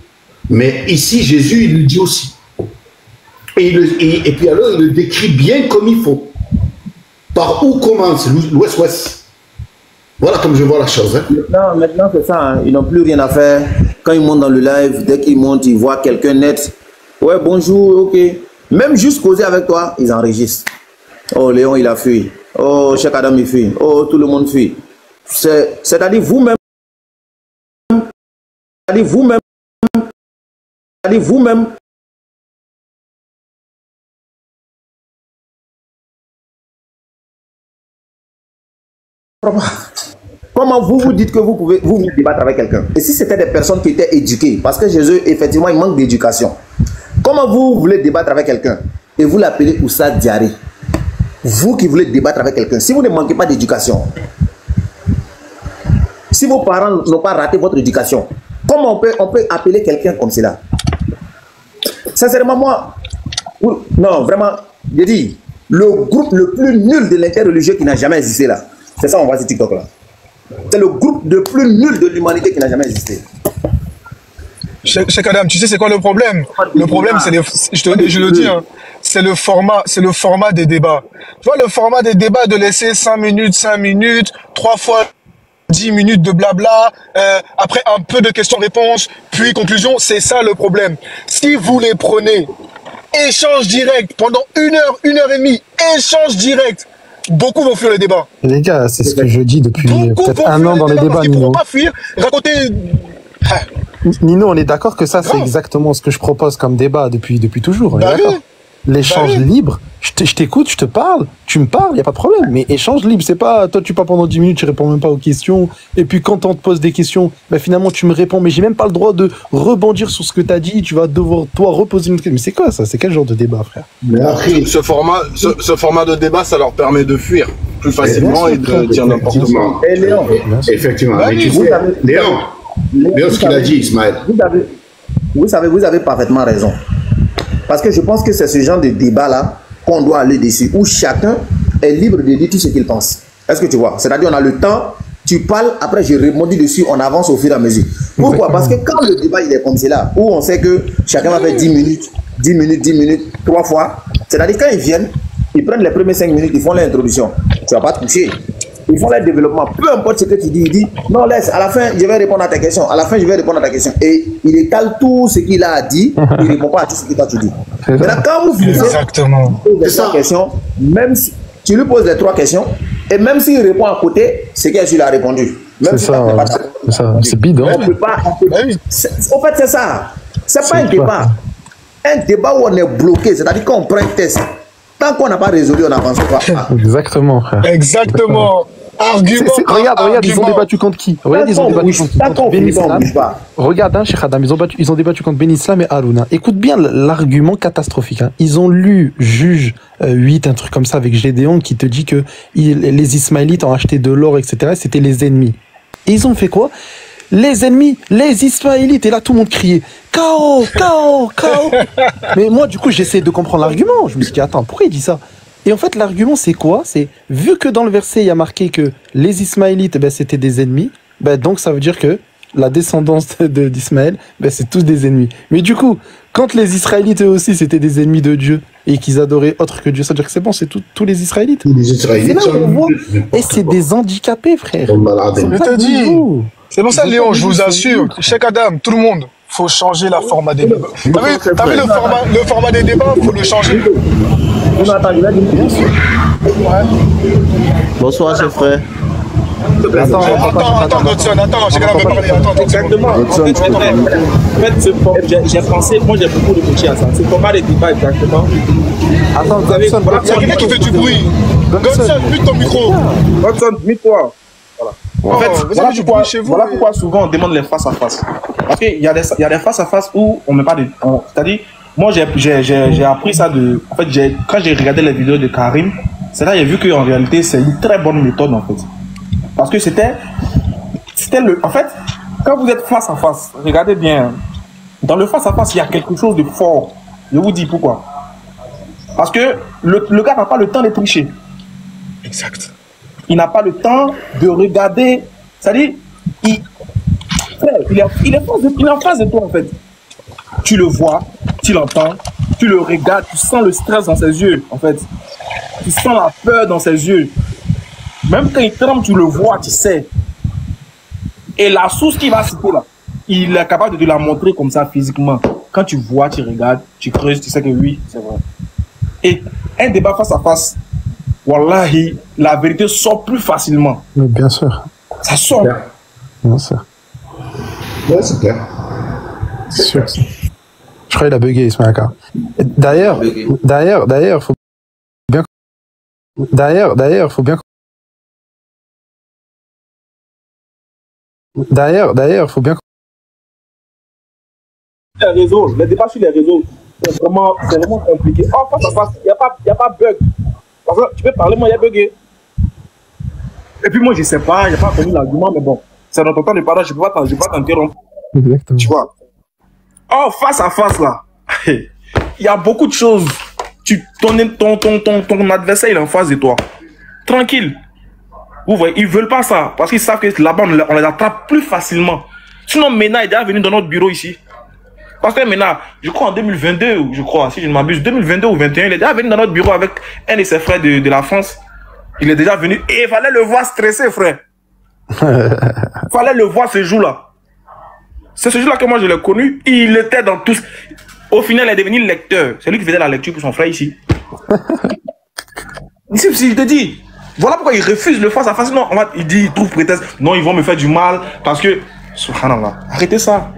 mais ici Jésus il le dit aussi. Et puis alors il le décrit bien comme il faut. Par où commence l'ouest-ouest? Voilà comme je vois la chose. Hein. Maintenant c'est ça, hein. Ils n'ont plus rien à faire. Quand ils montent dans le live, dès qu'ils montent, ils voient quelqu'un net. Ouais, bonjour, ok. Même juste causer avec toi, ils enregistrent. Oh, Léon, il a fui. Oh, Cheikh Adam, il fuit. Oh, tout le monde fuit. C'est-à-dire vous-même. C'est-à-dire vous-même, comment vous dites que vous pouvez vous débattre avec quelqu'un? Et si c'était des personnes qui étaient éduquées, parce que chez eux, effectivement, il manque d'éducation. Comment vous voulez débattre avec quelqu'un et vous l'appelez Oussa Diaré? Vous qui voulez débattre avec quelqu'un, si vous ne manquez pas d'éducation, si vos parents n'ont pas raté votre éducation, comment on peut appeler quelqu'un comme cela? Sincèrement, moi, non, vraiment, je dis, le groupe le plus nul de l'interreligieux qui n'a jamais existé là, c'est ça on voit sur TikTok là. C'est le groupe le plus nul de l'humanité qui n'a jamais existé. Cheikh Adam, tu sais c'est quoi le problème? Le problème, c'est je le dis, hein, c'est le format des débats. Tu vois, le format des débats de laisser 5 minutes, 3 fois 10 minutes de blabla, après un peu de questions-réponses, puis conclusion, c'est ça le problème. Si vous les prenez, échange direct, pendant 1 heure, 1 heure et demie, échange direct, beaucoup vont fuir le débat. Les gars, c'est ce que je dis depuis peut-être 1 an dans les débats, ils ne Nino. pourront pas fuir, raconter... Nino, on est d'accord que ça, c'est exactement ce que je propose comme débat depuis toujours. On est d'accord. L'échange libre, je t'écoute, je te parle, tu me parles, il n'y a pas de problème. Mais échange libre, c'est pas, toi tu parles pendant 10 minutes, tu réponds même pas aux questions. Et puis quand on te pose des questions, bah, finalement tu me réponds, mais j'ai même pas le droit de rebondir sur ce que tu as dit, tu vas devoir toi reposer une question. Mais c'est quoi ça? C'est quel genre de débat, frère? Mais après, ce format de débat, ça leur permet de fuir plus facilement et de dire n'importe quoi. Et Léon, effectivement, mais tu sais, Léon, ce qu'il a dit, Ismaël. Vous avez parfaitement raison. Parce que je pense que c'est ce genre de débat-là qu'on doit aller dessus, où chacun est libre de dire tout ce qu'il pense. Est-ce que tu vois? C'est-à-dire, on a le temps, tu parles, après je rebondis dessus, on avance au fur et à mesure. Pourquoi? Parce que quand le débat il est comme cela, où on sait que chacun va faire 10 minutes, 3 fois, c'est-à-dire quand ils viennent, ils prennent les premières 5 minutes, ils font l'introduction. Tu ne vas pas toucher. Ils font leur développement. Peu importe ce que tu dis, il dit non, laisse, à la fin, je vais répondre à ta question. À la fin, je vais répondre à ta question. Et il étale tout ce qu'il a dit, il ne répond pas à tout ce que toi tu dis. Maintenant, quand vous finissez, les 3 questions, même si tu lui poses les 3 questions, et même s'il répond à côté, c'est qu'il a répondu. C'est ça, c'est bidon. On peut pas. En fait, c'est ça. C'est pas un débat. Un débat où on est bloqué, c'est-à-dire qu'on prend un test. Tant qu'on n'a pas résolu, on n'avance pas. Exactement, frère. Exactement. Argument. Regarde, ils ont débattu contre qui? Regarde, ils ont débattu contre Ben Islam. Regarde, hein, Cheikh Adam, ils ont débattu contre Ben Islam et Harouna. Écoute bien l'argument catastrophique. Hein. Ils ont lu Juge 8, un truc comme ça avec Gédéon qui te dit que les Ismaélites ont acheté de l'or, etc. C'était les ennemis. Et ils ont fait quoi? Les ennemis, les Ismaélites. Et là, tout le monde criait KO, KO, KO. Mais moi, du coup, j'essaie de comprendre l'argument. Je me suis dit, attends, pourquoi il dit ça? Et en fait, l'argument, c'est quoi? C'est, vu que dans le verset, il y a marqué que les Ismaélites, ben, c'était des ennemis, ben, donc ça veut dire que la descendance d'Ismaël, ben, c'est tous des ennemis. Mais du coup, quand les Israélites, eux aussi, c'était des ennemis de Dieu et qu'ils adoraient autre que Dieu, ça veut dire que c'est bon, c'est tous les Israélites. Les Israélites c'est là où on voit. Et c'est des handicapés, frère. Je te dis. C'est pour ça, Léon, je vous assure, Cheikh Adam, tout le monde, faut changer la format des débats. T'as vu le format des débats, faut le changer. Bonsoir, chef frère. Attends, Godson, attends, Cheikh Adam veut parler. Attends, exactement. En fait, j'ai pensé, moi j'ai beaucoup réfléchi à ça. C'est format des débats exactement. Attends, Godson, c'est quelqu'un qui fait du bruit. Godson, mute ton micro. Godson, mute-toi. Voilà. En fait, voilà pourquoi souvent on demande les face-à-face. Parce qu'il y a des face-à-face où on met pas de... C'est-à-dire, moi j'ai appris ça de... En fait, quand j'ai regardé les vidéos de Karim, c'est là que j'ai vu qu'en réalité c'est une très bonne méthode en fait. Parce que c'était le... En fait, quand vous êtes face-à-face, regardez bien, dans le face-à-face, il y a quelque chose de fort. Je vous dis pourquoi. Parce que le gars n'a pas le temps de tricher. Exact. Il n'a pas le temps de regarder. C'est-à-dire, il est en face de toi, en fait. Tu le vois, tu l'entends, tu le regardes, tu sens le stress dans ses yeux, en fait. Tu sens la peur dans ses yeux. Même quand il tremble, tu le vois, tu sais. Et la source qu'il va citer là, il est capable de te la montrer comme ça physiquement. Quand tu vois, tu regardes, tu creuses, tu sais que oui, c'est vrai. Et un débat face à face, wallahi, la vérité sort plus facilement. Mais bien sûr. Ça sort. Bien sûr. Ouais, c'est clair. C'est sûr. crois qu'il a bugué, Ismaël. D'ailleurs, faut bien... D'ailleurs, faut bien... D'ailleurs, faut bien... Les réseaux, les débats sur les réseaux, c'est vraiment compliqué. En face à face, il n'y a pas bug. Parce que tu peux parler, moi, il y a bugué. Et puis moi, je ne sais pas, il n'y a pas connu l'argument, mais bon, c'est notre temps de parole, je ne peux pas t'interrompre. Exactement. Tu vois. Oh, face à face, là, il y a beaucoup de choses. Ton adversaire, il est en face de toi. Tranquille. Vous voyez, ils ne veulent pas ça, parce qu'ils savent que là-bas, on les attrape plus facilement. Sinon, Mena est déjà venu dans notre bureau ici. Parce que Mena, je crois en 2022, je crois, si je ne m'abuse, 2022 ou 2021, il est déjà venu dans notre bureau avec un de ses frères de la France. Il est déjà venu et il fallait le voir stressé, frère. Il fallait le voir ce jour-là. C'est ce jour-là que moi je l'ai connu. Il était dans tous. Au final, il est devenu lecteur. C'est lui qui faisait la lecture pour son frère ici. Si je te dis, voilà pourquoi il refuse le face à face. Non, il dit, il trouve prétexte. Non, ils vont me faire du mal parce que. Subhanallah. Arrêtez ça.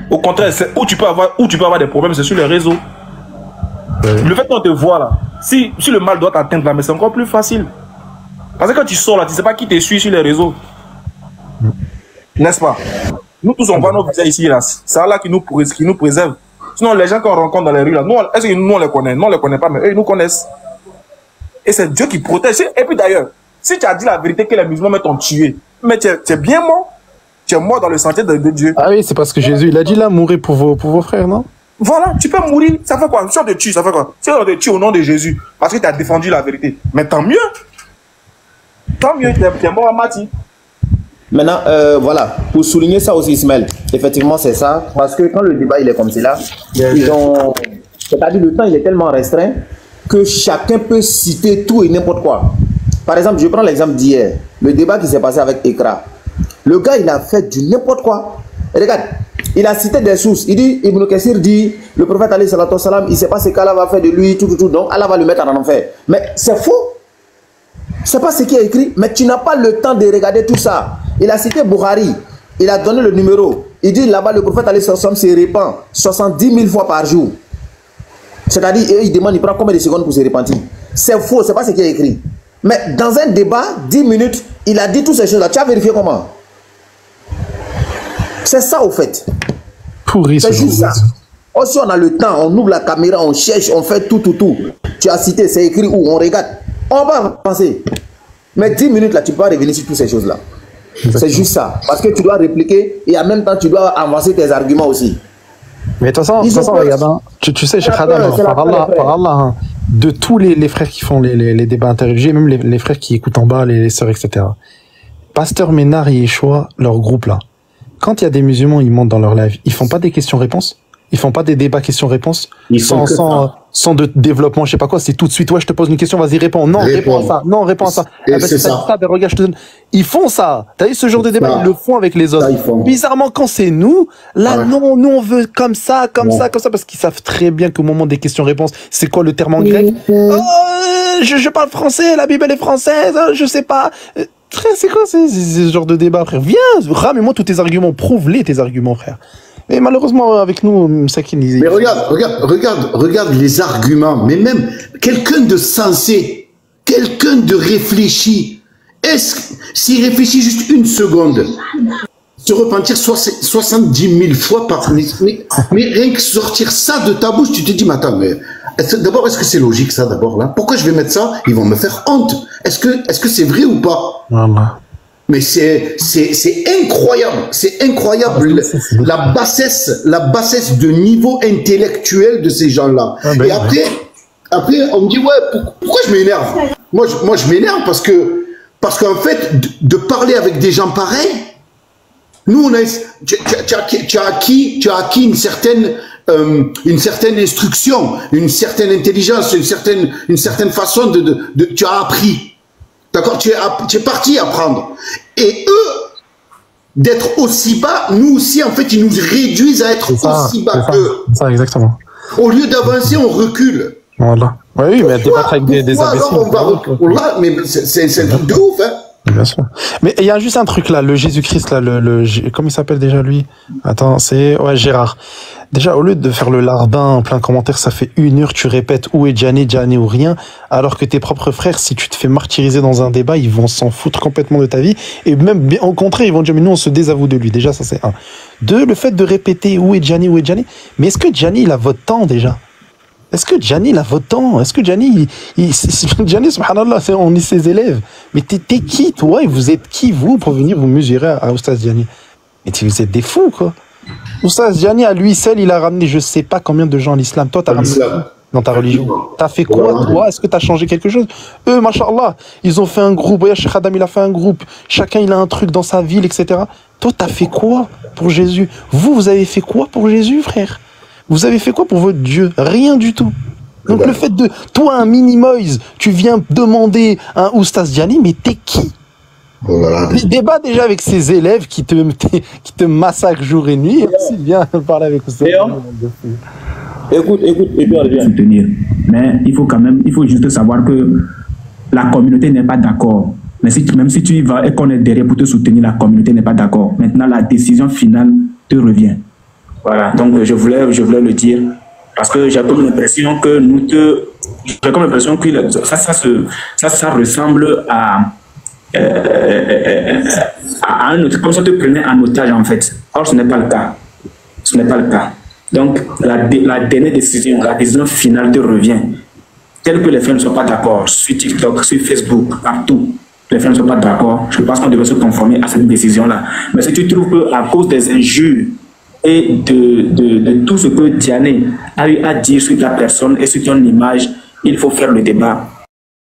Au contraire, c'est où tu peux avoir des problèmes, c'est sur les réseaux. Le fait qu'on te voit là, si le mal doit t'atteindre là, mais c'est encore plus facile. Parce que quand tu sors là, tu ne sais pas qui te suit sur les réseaux. N'est-ce pas? Nous tous, on voit nos visages ici, là. C'est là qui nous préserve. Sinon, les gens qu'on rencontre dans les rues, là, est-ce que nous, on les connaît? Non, on ne les connaît pas, mais eux, ils nous connaissent. Et c'est Dieu qui protège. Et puis d'ailleurs, si tu as dit la vérité que les musulmans t'ont tué, mais tu es bien mort. Tu es mort dans le sentier de Dieu. Ah oui, c'est parce que Jésus, il a dit là, mourrez pour vos frères, non? Voilà, tu peux mourir. Ça fait quoi? Si on te tue, ça fait quoi? Si on te tue au nom de Jésus, parce que tu as défendu la vérité. Mais tant mieux. Tant mieux, tu es mort à Mati. Maintenant, voilà, pour souligner ça aussi, Ismaël, effectivement, c'est ça. Parce que quand le débat il est comme cela, c'est-à-dire le temps il est tellement restreint que chacun peut citer tout et n'importe quoi. Par exemple, je prends l'exemple d'hier, le débat qui s'est passé avec Ekra. Le gars, il a fait du n'importe quoi. Regarde, il a cité des sources. Il dit, Ibn Kassir dit, le prophète alayhi salatu wassalam, il ne sait pas ce qu'Allah va faire de lui, tout. Donc Allah va le mettre en enfer. Mais c'est faux. C'est pas ce qui est écrit. Mais tu n'as pas le temps de regarder tout ça. Il a cité Bukhari. Il a donné le numéro. Il dit là-bas, le prophète alayhi salatu wassalam se répand 70 000 fois par jour. C'est-à-dire, il demande, il prend combien de secondes pour se repentir. C'est faux, c'est pas ce qui est écrit. Mais dans un débat, 10 minutes, il a dit toutes ces choses-là. Tu as vérifié comment? C'est ça au fait. Pourri, c'est juste ça. Oh, si on a le temps, on ouvre la caméra, on cherche, on fait tout. Tu as cité, c'est écrit où? On regarde. On va penser. Mais 10 minutes là, tu peux pas revenir sur toutes ces choses-là. C'est juste ça. Parce que tu dois répliquer et en même temps, tu dois avancer tes arguments aussi. Mais de toute façon, regarde, hein, tu sais, Cheikh Adam, par Allah, hein, de tous les frères qui font les débats interreligieux, même les frères qui écoutent en bas, les sœurs, etc. Pasteur Ménard et Yeshua, leur groupe là, quand il y a des musulmans, ils montent dans leur live, ils font pas des questions-réponses? Ils font pas des débats questions-réponses sans de développement, je sais pas quoi, c'est tout de suite, ouais, je te pose une question, vas-y, réponds. Non, réponds à ça. Non, réponds à ça. C'est ça. Ben, regarde, je te donne. Ils font ça. T'as vu ce genre de débat, ils le font avec les autres. Bizarrement, quand c'est nous, là, non, nous, on veut comme ça, parce qu'ils savent très bien qu'au moment des questions-réponses, c'est quoi le terme en grec? Je parle français, la Bible est française, je sais pas. Frère, c'est quoi ce genre de débat, frère? Viens, ramène-moi tous tes arguments, prouve-les tes arguments, frère. Mais malheureusement, avec nous, ça qui nous... Mais regarde les arguments. Mais même quelqu'un de sensé, quelqu'un de réfléchi, s'il réfléchit juste une seconde, se repentir 70 000 fois par... Mais rien que sortir ça de ta bouche, tu te dis, mais attends, mais... D'abord, est-ce que c'est logique ça, d'abord, là? Pourquoi je vais mettre ça? Ils vont me faire honte. Est-ce que c'est vrai ou pas? Voilà. Mais c'est incroyable. C'est incroyable la bassesse de niveau intellectuel de ces gens-là. Et après, on me dit, ouais, pourquoi je m'énerve? Moi, je m'énerve parce qu'en fait, de parler avec des gens pareils, nous, on a, tu as acquis une certaine instruction, une certaine intelligence, une certaine façon tu as appris. D'accord, tu es parti apprendre. Et eux, d'être aussi bas, nous aussi, en fait, ils nous réduisent à être aussi bas qu'eux. C'est ça, exactement. Au lieu d'avancer, on recule. Voilà. Oui, mais débattre avec des imbéciles. Mais c'est un truc de ouf, hein. Bien sûr. Mais il y a juste un truc là, le Jésus-Christ là, comment il s'appelle déjà lui? Attends, c'est Gérard. Déjà, au lieu de faire le larbin en plein commentaire, ça fait 1 heure, tu répètes où est Gianni ou rien, alors que tes propres frères, si tu te fais martyriser dans un débat, ils vont s'en foutre complètement de ta vie, et même au contraire, ils vont dire mais nous on se désavoue de lui. Déjà, ça c'est 1. 2, le fait de répéter où est Gianni, mais est-ce que Gianni il a votre temps déjà? Est-ce que Gianni il a votre temps? Est-ce que Gianni, Gianni, subhanallah, on est ses élèves. Mais t'es qui, toi? Et vous êtes qui, vous, pour venir vous mesurer à Oustaz Gianni? Mais vous êtes des fous, quoi. Oustaz Gianni, à lui seul, il a ramené je sais pas combien de gens à l'islam. Toi, t'as ramené dans ta religion. T'as fait quoi, toi? Est-ce que t'as changé quelque chose? Eux, machallah, ils ont fait un groupe. Voyez, Cheikh Adam, il a fait un groupe. Chacun, il a un truc dans sa ville, etc. Toi, t'as fait quoi pour Jésus? Vous avez fait quoi pour Jésus, frère? Vous avez fait quoi pour votre Dieu? Rien du tout. Donc le fait de... Toi, un mini-moise, tu viens demander un Oustaz Gianni, mais t'es qui? Il débat déjà avec ses élèves qui te massacrent jour et nuit. Merci, viens parler avec Oustaz. Écoute, soutenir. Mais il faut juste savoir que la communauté n'est pas d'accord. Mais même si tu y vas et qu'on est derrière pour te soutenir, la communauté n'est pas d'accord. Maintenant, la décision finale te revient. Voilà, donc je voulais le dire parce que j'ai comme l'impression que ça ressemble à un autre, comme ça te prenait en otage en fait. Or ce n'est pas le cas. Ce n'est pas le cas. Donc la dernière décision, la décision finale te revient. Tel que les frères ne sont pas d'accord sur TikTok, sur Facebook, partout. Les frères ne sont pas d'accord. Je pense qu'on devrait se conformer à cette décision-là. Mais si tu trouves qu'à cause des injures et de tout ce que Diané a eu à dire sur ta personne et sur ton image, il faut faire le débat.